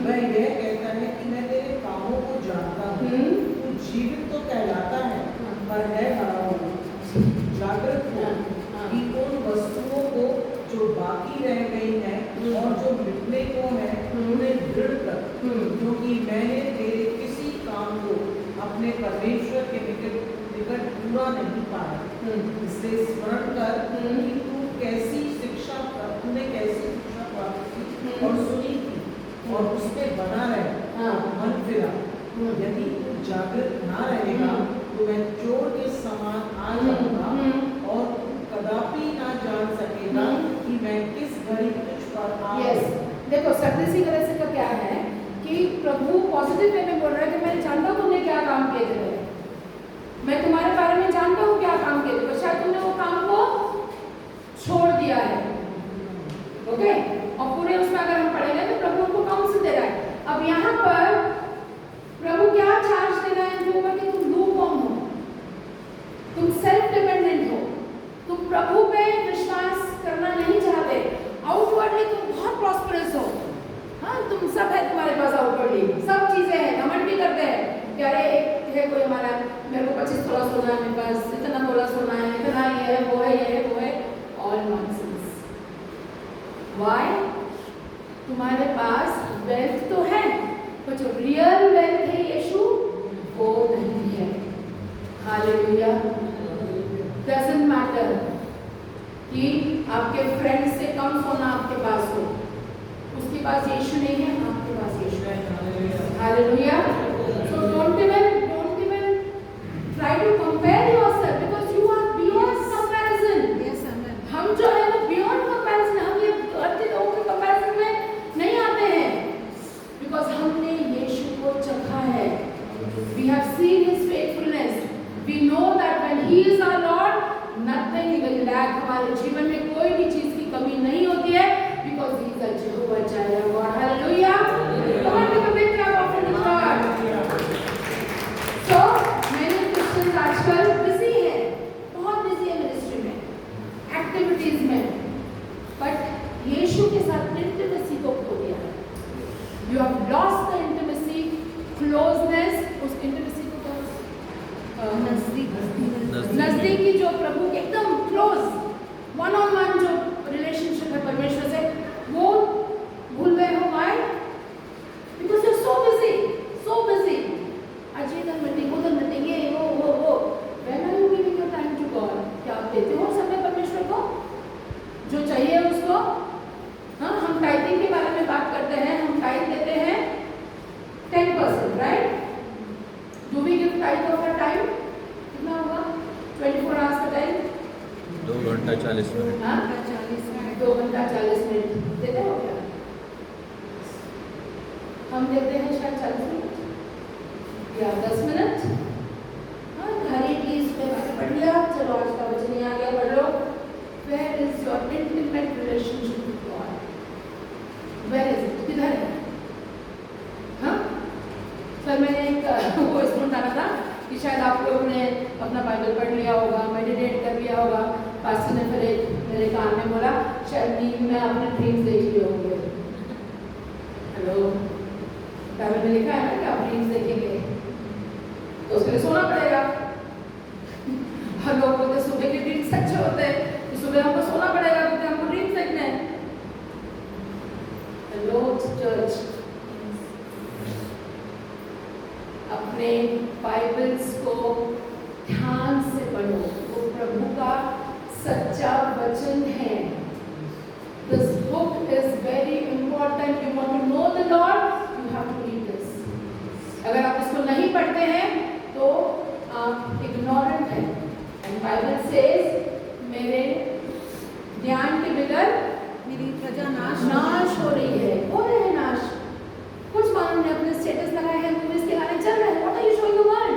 वह यह कहता है कि मैं तेरे कामों को जानता हूँ। तू जीवित तो कहलाता है, पर है मरा हुआ। जागृत हो कि उन वस्तुओं को जो बाकी रह गई हैं और जो मिटने को है, उन्हें दृढ़ कर, क्योंकि मैंने तेरे किसी काम को अपने परमेश्वर के निकट पूरा नहीं पाया। इसलिए स्मरण कर कि तूने कैसी शिक्षा प्राप्त की और सुनी थी और उस पे बना रहे, मन फिरा। यदि तू जागृत ना रहेगा तो मैं चोर के समान आ जाऊंगा और तू कदापि ना जान सकेगा कि मैं किस घड़ी तुझ पर आऊंगा। देखो सरदीसी कलीसिया का क्या है कि प्रभु पॉजिटिव वे में बोल रहा है कि मैं जानता हूँ तुमने क्या काम किए थे, मैं तुम्हारे बारे में जानता हूँ क्या काम किए थे, पर शायद तुमने वो काम को छोड़ दिया है। ओके, और पूरे उसमें अगर हम पढ़ेंगे तो प्रभु उनको काउंसिल दे रहा है। अब यहाँ पर प्रभु क्या चार्ज दे रहा है इनके ऊपर कि तुम लूपवॉर्म हो, तुम सेल्फ डिपेंडेंट हो, तुम प्रभु पे विश्वास करना नहीं चाहते। आउटवर्डली तुम बहुत प्रॉस्परस हो, हाँ तुम सब है तुम्हारे पास, आउटवर्डली सब चीजें हैं, घमंड भी करते हैं कि अरे एक है कोई हमारा, मेरे को 25 तोला सोना है, मेरे पास इतना तोला सोना है, इतना ये है वो है ये है वो है, ऑल नॉनसेंस। व्हाई? तुम्हारे पास वेल्थ तो है, पर जो रियल वेल्थ है यीशु वो नहीं है। हालेलुया। डजंट मैटर कि आपके फ्रेंड से कम सोना आपके पास हो, उसके पास यीशु नहीं है, आपके पास यीशु है। Hallelujah. So don't even try to compare yourself because you are beyond comparison. Yes, amen. हम जो है वो beyond comparison, हम ये अर्थिक लोगों के comparison में नहीं आते हैं, because हमने यीशु को चखा है। We have seen His faithfulness. We know that when He is our Lord, nothing will lack. हमारे जीवन में कोई भी चीज की कमी नहीं होती है, because He is a Jehovah Jireh God. Hallelujah. Come on, give a big clap offering to God. So many Christians आजकल बिजी है, बहुत बिजी है मिनिस्ट्री में, एक्टिविटीज में, बट यीशु के साथ इंटिमेसी को खो दिया है। You have lost the intimacy, closeness, उस इंटिमेसी को नजदीकी जो प्रभु के एकदम क्लोज वन ऑन वन जो रिलेशनशिप है परमेश्वर से, वो भूल गए हो। Why? Because you are so busy. आज इधर मीटिंग, उधर मीटिंग, ये वो। When are you giving your time to God? क्या आप देते हो समय परमेश्वर को जो चाहिए उसको? हाँ, हम टाइपिंग के बारे में बात करते हैं, हम टाइप देते हैं 10%, right? Do we give type of our time? कितना होगा 24 आवर्स का टाइम? 2 घंटा 40 मिनट। हाँ, 2 घंटा 40 मिनट देते हो क्या? हम देते हैं शायद 40 मिनट या 10 मिनट। हाँ, घड़ी प्लीज पे पढ़ लिया, चलो आज का वचन आ गया, पढ़ लो। Where is your intimate relationship with God? Where is it? किधर है? हाँ, सर मैंने एक वो स्टूडेंट डाला था कि शायद आप लोगों ने अपना बाइबल पढ़ लिया होगा, मेडिटेट कर लिया होगा। पास्टर ने फिर एक मेरे कान में बोला, शायद नींद में आपने ड्रीम्स देख लिए होंगे। हेलो, बाइबल में लिखा है ना कि आप ड्रीम्स देखेंगे, तो उसके लिए सोना पड़ेगा। हर लोग बोलते सुबह के ड्रीम्स अच्छे होते हैं, तो सुबह हमको सोना पड़ेगा क्योंकि हमको ड्रीम्स देखने हैं। हेलो चर्च, अपने बाइबल्स को ध्यान से पढ़ो, वो प्रभु का सच्चा वचन है। This book is very important. You want to know the Lord, you have to read this. अगर आप इसको नहीं पढ़ते हैं तो आप ignorant हैं। And Bible says, मेरे ज्ञान के बगैर मेरी प्रजा नाश हो रही है। हो रहे हैं नाश। कुछ मानव ने अपने स्टेटस लगाए हैं, मूवीज के गाने चल रहे हैं। What are you showing the world?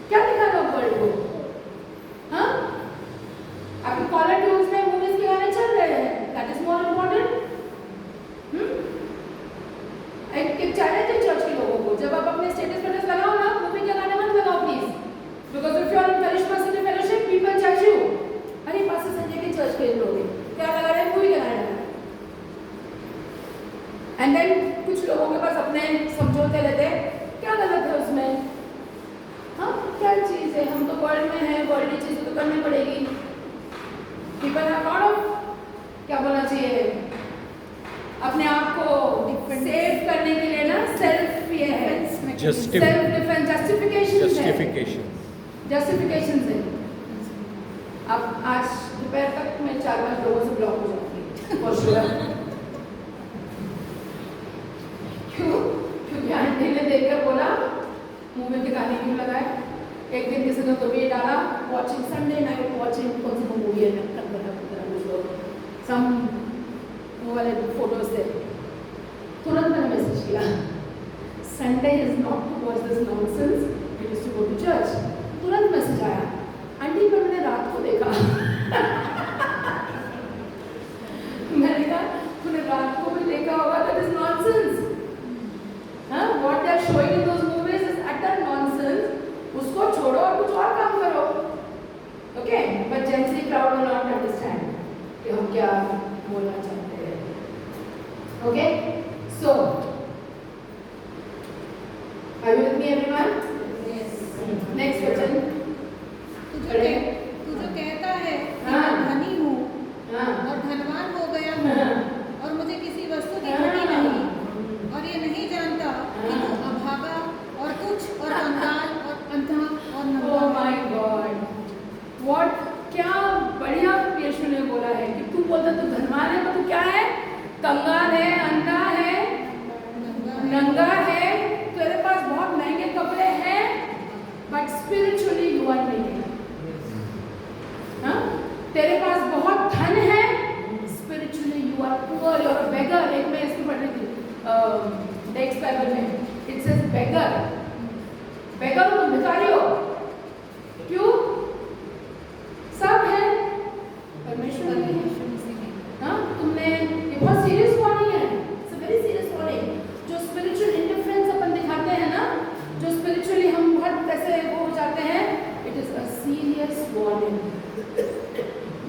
क्या दिखा रहा है वर्ल्ड को? हाँ, आपके कॉलर ट्यून्स में मूवीज के गाने चल रहे हैं। That is more important. एक चैलेंज है चर्च के लोगों को, जब आप अपने स्टेटस लगाओ ना, मूवी के गाने मत लगाओ please, because if you are in Karishma City Fellowship करनी पड़ेगी। पीपल हैव लॉट ऑफ, क्या बोलना चाहिए, अपने आप को सेव करने के लिए ना सेल्फ ये है, सेल्फ डिफेंस, जस्टिफिकेशन है। अब आज दोपहर तक मैं 4-5 लोगों से ब्लॉक हो जाऊंगी और श्योर, क्योंकि आंटी ने देखकर बोला मुंह में दिखाने क्यों लगाए। एक दिन किसी ने तो भी डाला वॉचिंग संडे नाइट वॉचिंग कौन सी मूवी है सम वो वाले फोटोज थे, तुरंत मैंने मैसेज किया Sunday is not to watch this nonsense, it is to go to church. तुरंत मैसेज आया आंटी पर मैंने रात को देखा मैंने कहा तूने रात को भी देखा होगा, that is nonsense. What they are showing in those movies is utter nonsense. उसको छोड़ो और कुछ और काम करो, okay. But Gen Z crowd will not understand कि हम क्या बोलना चाहते हैं, okay. So are you with me everyone? Next question. तू जो कहता है कि मैं धनी हूँ और धनवान हो गया हूँ और मुझे किसी वस्तु की कमी नहीं, और ये नहीं जानता कि तू अभागा और तुच्छ और कंगाल और अंधा और नंगा। ओह माय गॉड, व्हाट, क्या बढ़िया यीशु ने बोला है कि तू बोलता तू धनवान है, तो तू क्या है? कंगाल है, अंधा है, नंगा है, तेरे पास बहुत महंगे कपड़े हैं, but spiritually you are naked. तेरे पास बहुत धन है, spiritually you are poor, you are a beggar. एक मैं इसको पढ़ रही थी नेक्स्ट बाइबल में, इट सेज बेगर, बेगर हो, भिखारी हो। क्यों? सब है परमेश्वर नहीं है। हाँ, तुमने, ये बहुत सीरियस वार्निंग है, it's a very serious warning. जो स्पिरिचुअल इंडिफरेंस अपन दिखाते हैं ना, जो स्पिरिचुअली हम बहुत ऐसे वो हो जाते हैं, it is a serious warning.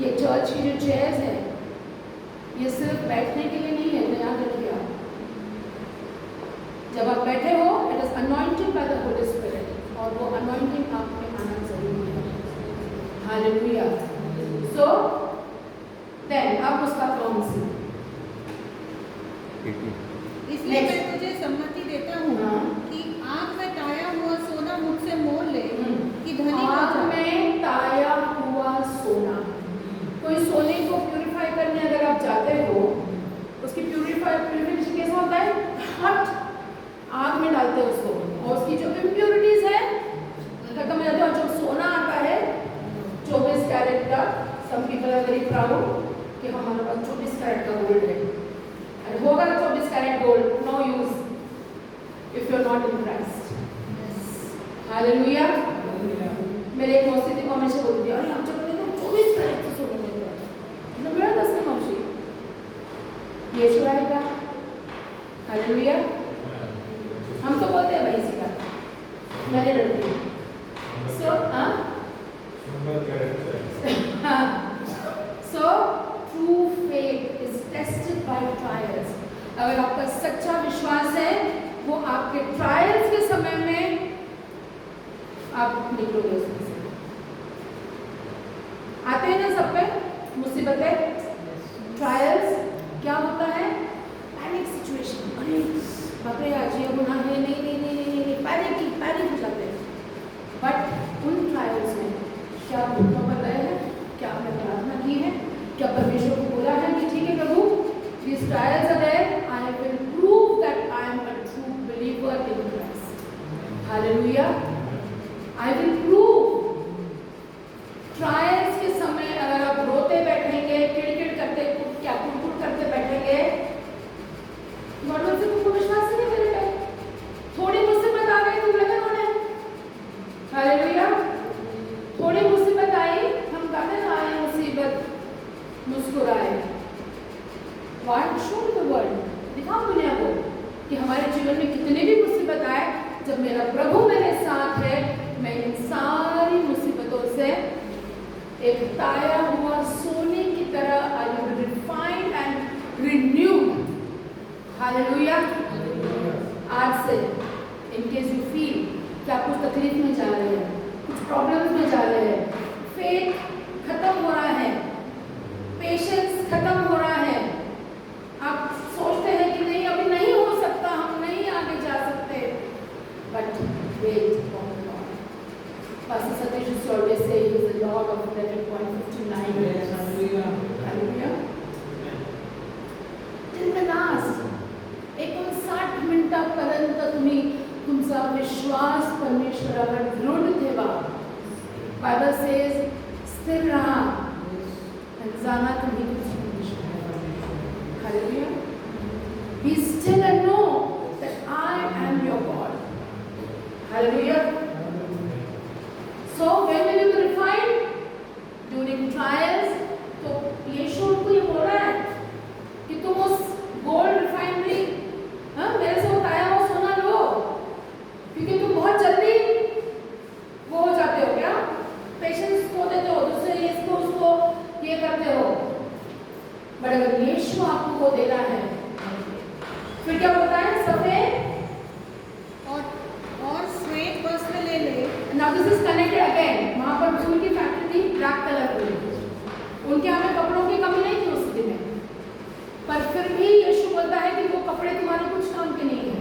ये चर्च की जो चेयर्स है, ये सिर्फ बैठने के लिए नहीं है, तो याद रखिए आप। जब आप बैठे हो, it is anointed bye the holy spirit, और वो अनॉइंटिंग आप में आना जरूरी है। हालेलुया। सो देन अब उसका कौन सी, इसलिए मैं तुझे सम्मति देता हूँ कि आग में ताया हुआ सोना मुझसे मोल ले कि धनी आग में ताया हुआ सोना। कोई सोने को प्यूरिफाई करने अगर आप जाते हो, उसकी प्यूरिफिकेशन कैसा होता है? हॉट आग में डालते हैं उसको, और उसकी जो इम्प्योरिटीज है खत्म हो जाती है। और जो सोना आता है 24 कैरेट का, सब पीपल आर वेरी प्राउड कि हमारे पास 24 कैरेट का गोल्ड है। अरे होगा ना 24 carat gold, no use if you are not in Christ. Hallelujah. मेरे एक मौसी थी, वो हमेशा बोलती थी अरे हम जब 24 कैरेट का सोना लेते हैं, मेरा दस में मौसी ये शुरू। हालेलुया। हम तो बोलते हैं भाई सीधा, मैंने लड़की। So so true faith is tested by trials. अगर आपका सच्चा विश्वास है, वो आपके ट्रायल्स के समय में आप निकलोगे उसमें से। आते हैं ना सब पे मुसीबतें, ट्रायल्स। क्या होता है? Panic situation. अरे बाप रे, आज ये गुनाह है, नहीं नहीं नहीं नहीं नहीं, पैनिक हो जाते हैं। बट उन ट्रायल्स में क्या आपको पता है, क्या आपने प्रार्थना की है, क्या परमेश्वर को बोला है कि ठीक है प्रभु, these trials are there, I will prove that I am a true believer in Christ. Hallelujah. I will prove. Trials के समय अगर आप रोते बैठेंगे, किड़किड़ करते, क्या कुड़कुड़ करते बैठेंगे, गॉड से तुमको विश्वास नहीं मेरे पे। थोड़ी मुसीबत आ गई, तुम लगे होने। हालेलुया। थोड़ी मुसीबत आई, हम कहते ना आए मुसीबत, मुस्कुराए। वर्ड शो द वर्ल्ड, दिखाओ दुनिया को कि हमारे जीवन में कितनी भी मुसीबत आए, जब मेरा प्रभु मेरे साथ है, मैं इन सारी मुसीबतों से एक ताया हुआ सोने की तरह I will be refined and renewed. Hallelujah. आज से इन केस यू फील कि आप कुछ तकलीफ में जा रहे हैं, कुछ प्रॉब्लम्स में जा रहे हैं, फेथ खत्म हो रहा है, पेशेंस खत्म हो रहा है। आप सोचते हैं कि नहीं अभी नहीं हो सकता, हम नहीं आगे जा सकते, but wait on God. Pastor Satish used to always say he is the Lord of letter 159. Yes, hallelujah. Hallelujah. Till the last 59 मिनिटापर्यंत तुम्ही तुमचा विश्वास परमेश्वरावर दृढ ठेवा। बायबल सेज स्थिर रहा आणि जाना तुम्ही Hallelujah. Be still and know that I am your God. Hallelujah. So when will you be refined? During trials. तो यीशु उनको ये बोल रहा है कि तुम उस गोल्ड रिफाइनरी मेरे से उठाया हुआ सोना लो, क्योंकि तुम बहुत जल्दी वो हो जाते हो क्या, पेशेंस खो देते हो, दूसरे इसको उसको ये करते हो। बट अगर यीशु आपको वो दे रहा है, फिर क्या बोलता है, सफेद और श्वेत वस्त्र ले ले। Now this is connected again. वहाँ पर फूल की फैक्ट्री थी, ब्लैक कलर की, उनके यहाँ पे कपड़ों की कमी नहीं थी उस स्थिति में, पर फिर भी यीशु बोलता है कि वो कपड़े तुम्हारे कुछ काम के नहीं है।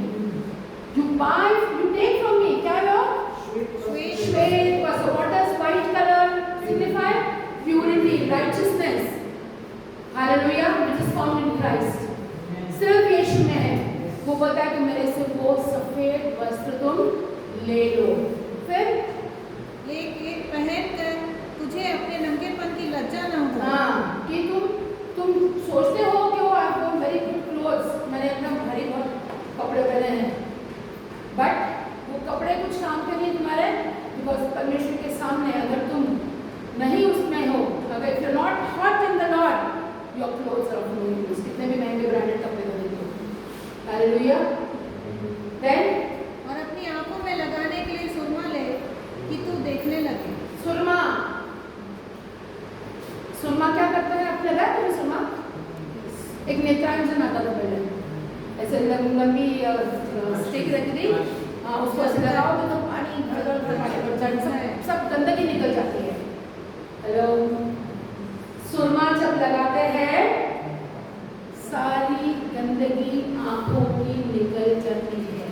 You buy, you take from me, क्या लो? श्वेत वस्त्र। What does white color signify? Purity, righteousness. Hallelujah, which is found in Christ. सिर्फ यीशु में है। वो बोलता है कि मेरे से वो सफेद वस्त्र तुम ले लो, फिर लेके पहन कर तुझे अपने नंगेपन की लज्जा न हो। हाँ, कि तुम सोचते हो कि वो आपको वेरी गुड क्लोथ्स, मैंने एकदम भारी बहुत कपड़े पहने हैं, बट वो कपड़े कुछ काम के नहीं तुम्हारे, बिकॉज परमेश्वर के सामने अगर तुम नहीं उसमें हो, अगर if you are not hot in the Lord, your clothes are of no use. कितने भी महंगे ब्रांडेड कपड़े खरीदो। हालेलुया। देन और अपनी आंखों में लगाने के लिए सुरमा ले कि तू देखने लगे। सुरमा, सुरमा क्या करता है, आपने लगा है सुरमा? एक नेत्रांजन आता था पहले, ऐसे लंबी स्टिक रहती थी, उसको ऐसे लगाओ तो पानी सब गंदगी निकल जाती है। हेलो, सुरमा जब लगाते हैं सारी गंदगी आंखों की निकल जाती है।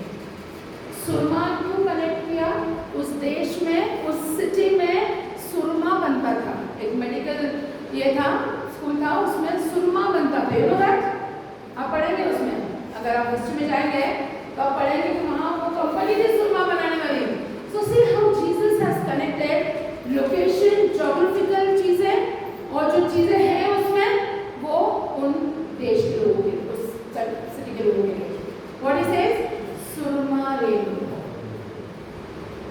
सुरमा क्यों कनेक्ट किया? उस देश में, उस सिटी में सुरमा बनता था। एक मेडिकल ये था, स्कूल था, उसमें सुरमा बनता था। You know that? आप पढ़ेंगे उसमें, अगर आप हिस्ट्री में जाएंगे तो आप पढ़ेंगे कि वहाँ वो कंपनी थी सुरमा बनाने वाली। So see how Jesus has connected location, geographical चीजें और जो चीजें हैं उसमें, वो उन देश के लोगों के, उस सिटी के लोगों के। What is it? सुरमा ले लो,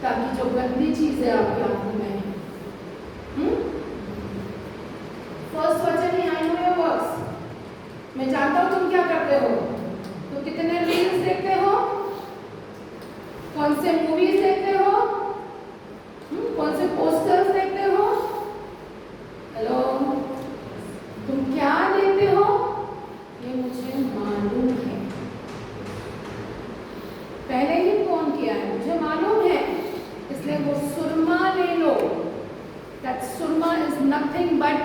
ताकि जो गंदी चीजें आपकी आंखों में है। फर्स्ट वचन ही आई नो योर वर्क्स। मैं जानता हूँ तुम क्या करते हो। तो कितने रील्स देखते हो, कौन से मूवीज देखते हो, कौन से पोस्टर्स देखते हो। हेलो, तुम क्या देखते हो ये मुझे मालूम है, पहले ही कौन किया है मुझे मालूम है, इसलिए वो सुरमा ले लो। That surma is nothing but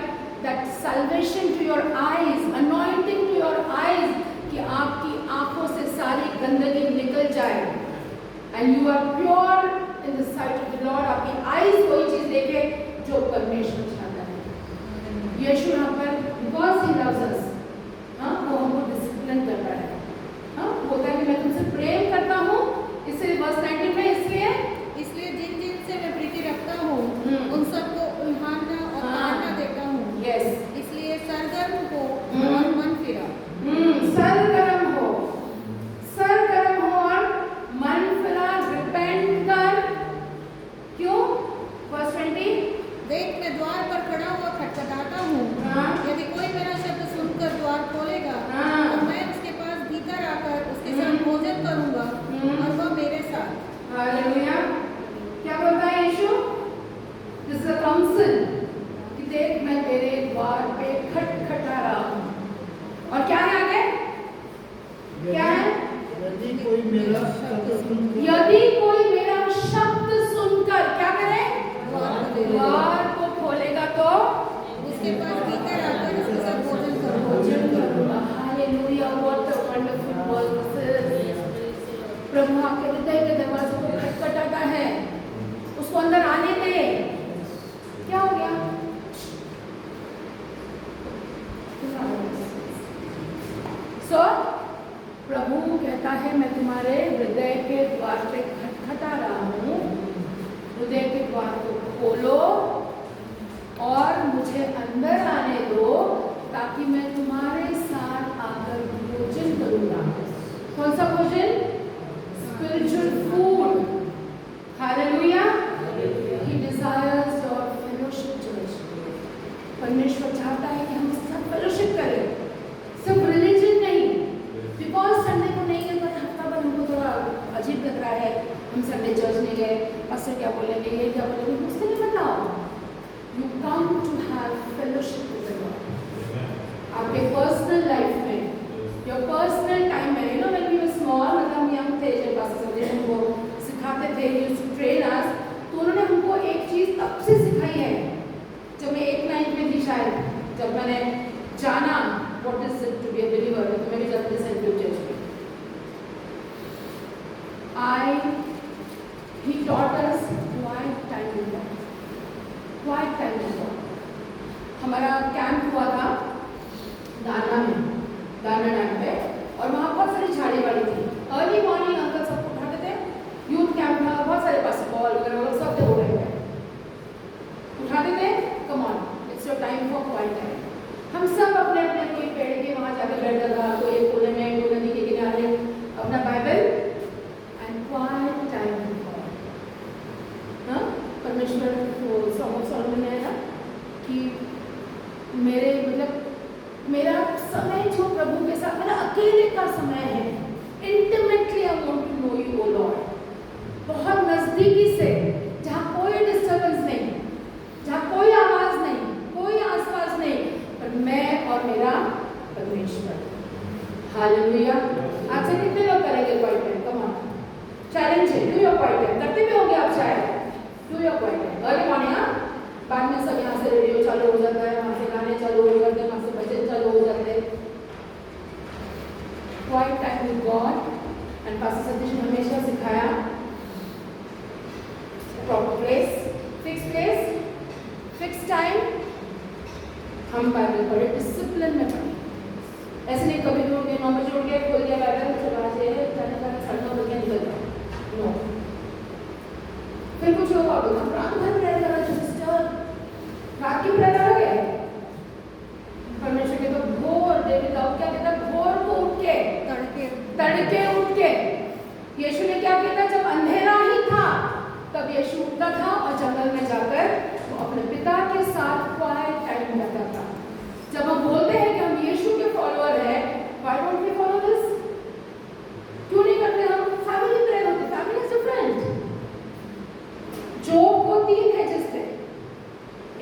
that salvation to your eyes, anointing to your eyes, कि आपकी आंखों से सारी गंदगी निकल जाए, and you are pure in the sight of the Lord। आपकी eyes कोई चीज देखे जो परमेश्वर चाहता है। यीशु यहाँ पर because he loves us, वो हमको डिसिप्लिन कर रहा है। बोलता है कि मैं तुमसे प्रेम करता हूँ, इसलिए वर्स 19 में इसलिए जिन जिन से मैं प्रीति रखता हूँ उन सबको उल्हाना और ताड़ना देता हूँ। यस, इसलिए सरगर्म हो और मन फिरा। सरगर्म हो और मन फिरा, रिपेंट कर। क्यों? वर्स 20, देख मैं द्वार पर खड़ा हुआ खटखटाता हूँ, यदि कोई मेरा शब्द सुनकर पास्टर क्या बोलेंगे, ये क्या बोलेंगे, मुझसे नहीं बताओ। You come to have fellowship with the Lord. आपके पर्सनल लाइफ में, योर पर्सनल टाइम में, you know when we were small, मतलब हम यंग थे जब पास्टर संदेश हमको सिखाते थे, यूज्ड टू ट्रेन अस, तो उन्होंने हमको एक चीज़ तब से सिखाई है जब मैं 8-9 में थी शायद, जब मैंने जाना what is it to be a believer, तो मैं भी जाती थी सेंट लुक चर्च में। He taught us quiet time with God. Quiet time with God. हमारा कैंप हुआ था दाना में, दाना डैम पे, और वहाँ बहुत सारी झाड़ी वाड़ी थी। अर्ली मॉर्निंग अंकल सबको उठाते थे, यूथ कैंप था, बहुत सारे पास बॉल वगैरह वगैरह सब थे, हो गए उठाते थे, come on it's your time for quiet time. हम सब अपने अपने कोई पेड़ के वहाँ जाकर बैठता था, कोई एक कोने में, कोई नदी के किनारे अपना बाइबल एंड क्वाइट टाइम। हाँ, परमेश्वर सॉन्ग ऑफ सॉलोमन में है ना कि मेरे मतलब मेरा समय जो प्रभु के साथ, मेरा अकेले का समय है, intimately I want to know you O Lord, बहुत नजदीकी से, जहाँ कोई डिस्टर्बेंस नहीं, जहाँ कोई आवाज नहीं, कोई आसपास नहीं, पर मैं और मेरा परमेश्वर। हालेलुया। आज से कितने लोग करेंगे quiet time? Come on, challenge है, डू योर क्वाइट टाइम। करते भी होंगे आप शायद, do your quiet time. Early morning, बाद में सब यहाँ से रेडियो चालू हो जाता है, वहाँ से गाने चालू हो जाते हैं, वहाँ से भजन चालू हो जाते हैं। Quiet time with God. And pastor Satish ने हमेशा सिखाया प्रॉपर प्लेस, फिक्स टाइम। हम बाइबल पढ़े, डिसिप्लिन में पढ़े, ऐसे नहीं कभी भी उठ गए 9 बजे उठ गए, खोल दिया बाइबल, चलो आज ये जाने का 9:30 बजे निकल जाओ, नो। फिर कुछ होगा बोलना रात भर प्रेयर करा, सिस्टर रात की प्रेयर अलग है। परमेश्वर के तो भोर, डेविड दाऊद क्या कहता, भोर को उठ के, तड़के उठ के। यीशु ने क्या किया था, जब अंधेरा ही था तब यीशु उठता था और जंगल में जाकर वो अपने पिता के साथ क्वाइट टाइम रहता था। जब हम बोलते हैं कि हम यीशु के फॉलोअर हैं, why don't we follow this? क्यों नहीं करते हम? फैमिली प्रेयर होती, फैमिली इज डिफरेंट। जो को 3 एजेस थे,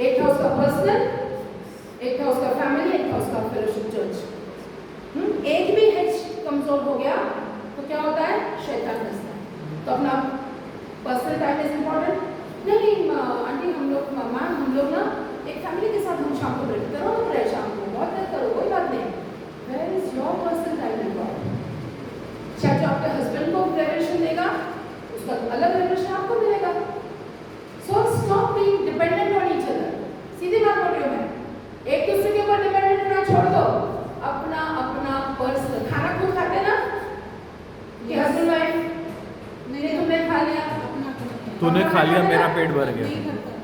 एक था उसका पर्सनल, एक था उसका फैमिली, एक था उसका फेलोशिप चर्च। एक भी एज कमजोर हो गया तो क्या होता है, शैतान फंसता है। तो अपना पर्सनल टाइम इज इम्पोर्टेंट। नहीं आंटी, हम लोग ना एक फैमिली के साथ हम शाम को बैठ करो, प्रेयर शाम को बहुत देर करो, कोई बात नहीं। Where is your personal time with God? चाहे जो आपके हस्बैंड को रेवलेशन देगा, उसका अलग रेवलेशन आपको मिलेगा। So stop being dependent on each other. सीधी बात बोल रही हूँ मैं, एक दूसरे के ऊपर डिपेंडेंट होना छोड़ दो, अपना अपना पर्सनल। खाना खुद खाते ना कि हस्बैंड वाइफ, नहीं तुमने खा लिया, तूने खा लिया, मेरा पेट भर गया,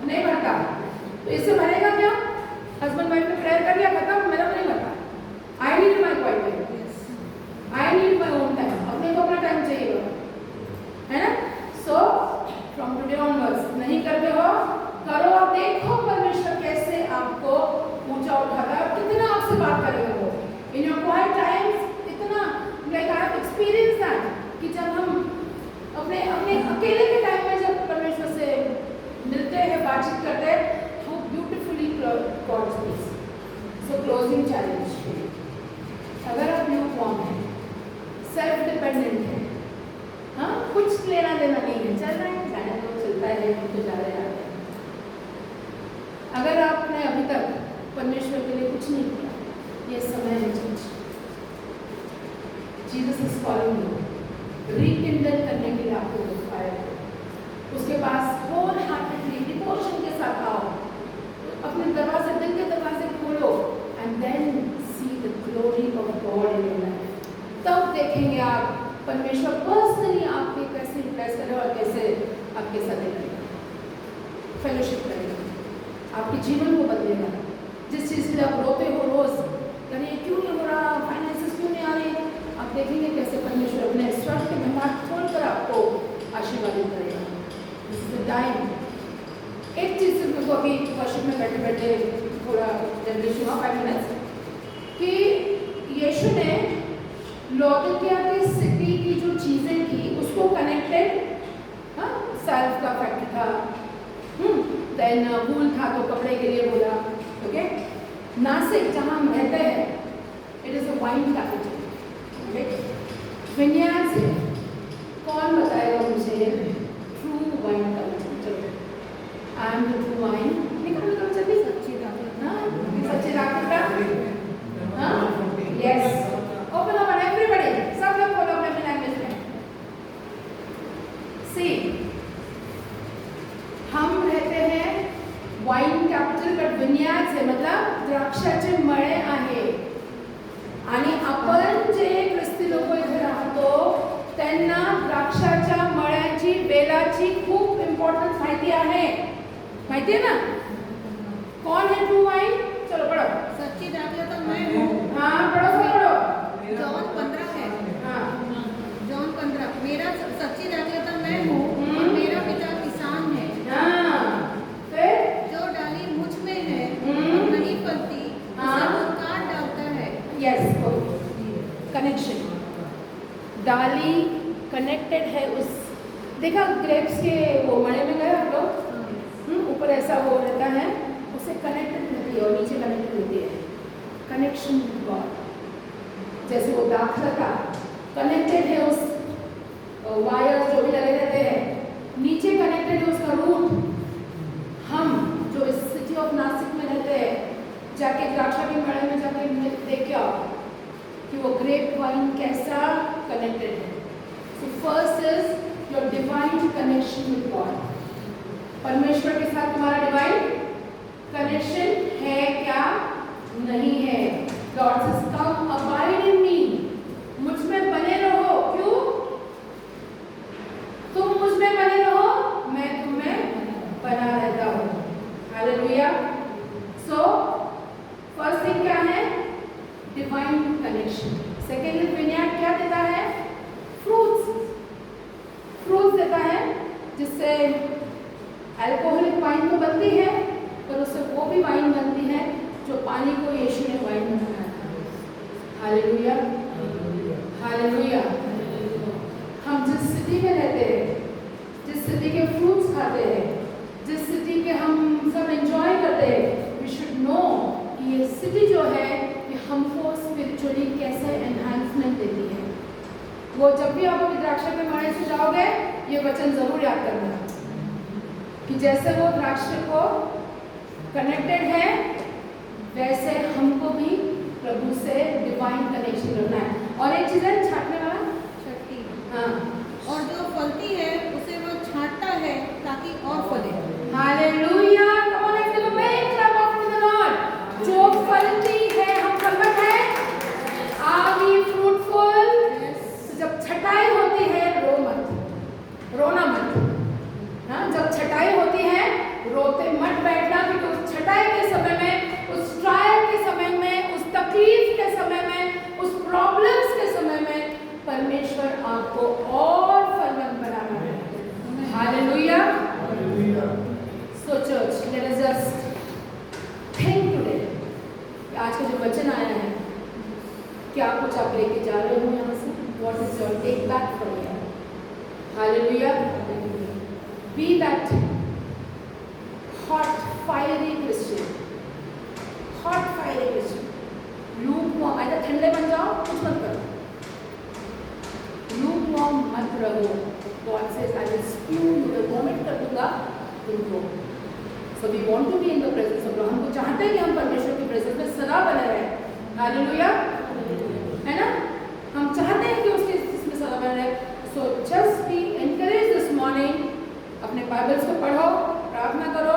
नहीं भरता, तो इससे भरेगा क्या? हस्बैंड वाइफ ने प्रेयर कर लिया, खत्म, मेरा नहीं भरता। I need my quiet time, I need my own time, अपने को अपना टाइम चाहिए होगा, है ना? सो फ्रॉम टुडे ऑनवर्ड्स नहीं करते हो, करो, और देखो परमेश्वर कैसे आपको ऊंचा उठाता है, कितना आपसे बात करेगा वो इन योर क्वाइट टाइम्स। इतना like I have experience that कि जब हम अपने अकेले के टाइम में जब परमेश्वर से मिलते हैं, बातचीत करते हैं, how beautifully God speaks. So closing challenge, अगर आप न्यू फॉर्म है, सेल्फ डिपेंडेंट है, हाँ, कुछ लेना देना नहीं है, चल रहे हैं, जाने दो, चलता है, हम तो जा रहे हैं। अगर आपने अभी तक परमेश्वर के लिए कुछ नहीं किया, ये समय है change. Jesus is calling you, rekindle करने के लिए आपको फायर, उसके पास होल हार्टेडली डिवोशन के साथ आओ, अपने दरवाजे, दिल के दरवाजे खोलो, and then see the glory of God in your life. तब देखेंगे आप परमेश्वर पर्सनली आपके कैसे रिप्लेस करेगा और कैसे आपके साथ रहेगा, फेलोशिप करेगा, आपके जीवन को बदलेगा। जिस चीज़ के लिए आप रोते हो रोज, यानी क्यों नहीं हो रहा, फाइनेंसेस क्यों नहीं आ रहे, आप देखेंगे कैसे परमेश्वर अपने स्वर्ग के भंडार खोलकर आपको आशीर्वादित करेगा। This is the time. एक चीज़ से मेरे को अभी वर्शिप में बैठे बैठे थोड़ा जनरेशन हुआ 5 मिनट्स कि यीशु ने लौदीकिया की सिटी की जो चीज़ें थी उसको कनेक्टेड, हाँ, सेल्फ का फैक्ट्री था, देन वूल था तो कपड़े के लिए बोला। ओके, नासिक जहाँ हम रहते हैं, it is a wine capital. Okay, विन्यास है, कौन बताएगा मुझे ट्रू वाइन का मतलब? चलो, आई एम द ट्रू वाइन। निकल जल्दी। सच्ची दावत। हाँ, सच्ची दावत का। हाँ, यस, ओपन ओपन एवरीबॉडी, सब लोग बोलो अपने लैंग्वेज में। सी, हम रहते हैं वाइन कॅपिटल, बट विन्याज आहे मतलब द्राक्षाचे मळे आहे। आणि आपण जे ख्रिस्ती लोक इथे राहतो त्यांना द्राक्षाच्या मळ्याची, बेलाची खूप इम्पॉर्टन्स माहिती आहे, माहिती आहे ना? कौन है ट्रू वाइन? चलो पढ़ो। सच्ची दावत मैं हूँ। हाँ पढ़ो पढ़ो। जॉन 15 है। हाँ, जॉन 15, मेरा सच्ची दावत मैं हूँ और मेरा पिता किसान है। हाँ, फिर जो डाली मुझ में है और नहीं फलती, उसे वो काट डालता है। यस, कनेक्शन, डाली कनेक्टेड है उस, देखा ग्रेप्स के वो मड़े में गए आप लोग, ऊपर ऐसा वो रहता है, उससे कनेक्टेड रहती है और नीचे कनेक्टेड रहती है, कनेक्शन विद गॉड। जैसे वो दाखलता कनेक्टेड है उस वायर्स जो भी लगे रहते हैं, नीचे कनेक्टेड है उसका रूट। हम जो इस सिटी ऑफ नासिक में रहते हैं, जाके द्राक्षा के मड़े में जाके देखिए आप कि वो ग्रेप वाइन कैसा कनेक्टेड है। So first is your divine connection with God. परमेश्वर के साथ तुम्हारा डिवाइन कनेक्शन है क्या? नहीं है। God says come abide in me, मुझ में बने रहो। क्यों? तुम मुझ में बने रहो, मैं तुम में बना रहता हूँ। हालेलुया। सो फर्स्ट थिंग क्या है? Divine connection. सेकेंड, विन्यार्ड क्या देता है? फ्रूट्स, फ्रूट्स देता है, जिससे अल्कोहलिक वाइन तो बनती है, पर उससे वो भी वाइन बनती है जो पानी को यीशु ने वाइन में बनाया था। Hallelujah, hallelujah. हम जिस सिटी में रहते हैं, जिस सिटी के फ्रूट्स खाते हैं, जिस सिटी के हम सब एंजॉय करते हैं, वी शुड नो कि ये सिटी जो है ये हमको स्पिरिचुअली कैसे एनहांसमेंट देती है। वो जब भी आप अपनी द्राक्षा के मड़े से जाओगे, ये वचन जरूर याद करना कि जैसे वो द्राक्षा को कनेक्टेड है, वैसे हमको भी प्रभु से डिवाइन कनेक्शन करना है। और एक चीज़ है छाटने वाला, शक्ति। हाँ, और जो फलती है उसे वो छांटता है ताकि और फले। Hallelujah. Come on let's give a big clap of the Lord. जो फलती है, हम फलवत है, आर वी फ्रूटफुल? जब छटाई होती है, रो मत, रोना मत। हाँ, जब छटाई होती है, रोते मत बैठना, क्योंकि उस छटाई के समय में, उस ट्रायल के समय में, उस तकलीफ के समय में, उस प्रॉब्लम्स के समय में परमेश्वर आपको और फलवंत बनाना है। हालेलुया। So church, let us just think today, आज का जो वचन आया है, क्या कुछ आप लेके जा रहे हो यहाँ से? What is your take back from here? Hallelujah. Be that hot fiery Christian, hot fiery Christian, lukewarm, either ठंडे बन जाओ, कुछ मत करो, lukewarm मत रहो। God says I will spew you, मैं vomit कर दूंगा तुमको। So we want to be in the presence of God, हमको चाहते हैं कि हम परमेश्वर की प्रेजेंस में सदा बने रहें। हालेलुया, है ना? हम चाहते हैं कि उसके इसमें सदा बने रहें। So just be encouraged this morning, अपने बाइबल्स को पढ़ो, प्रार्थना करो,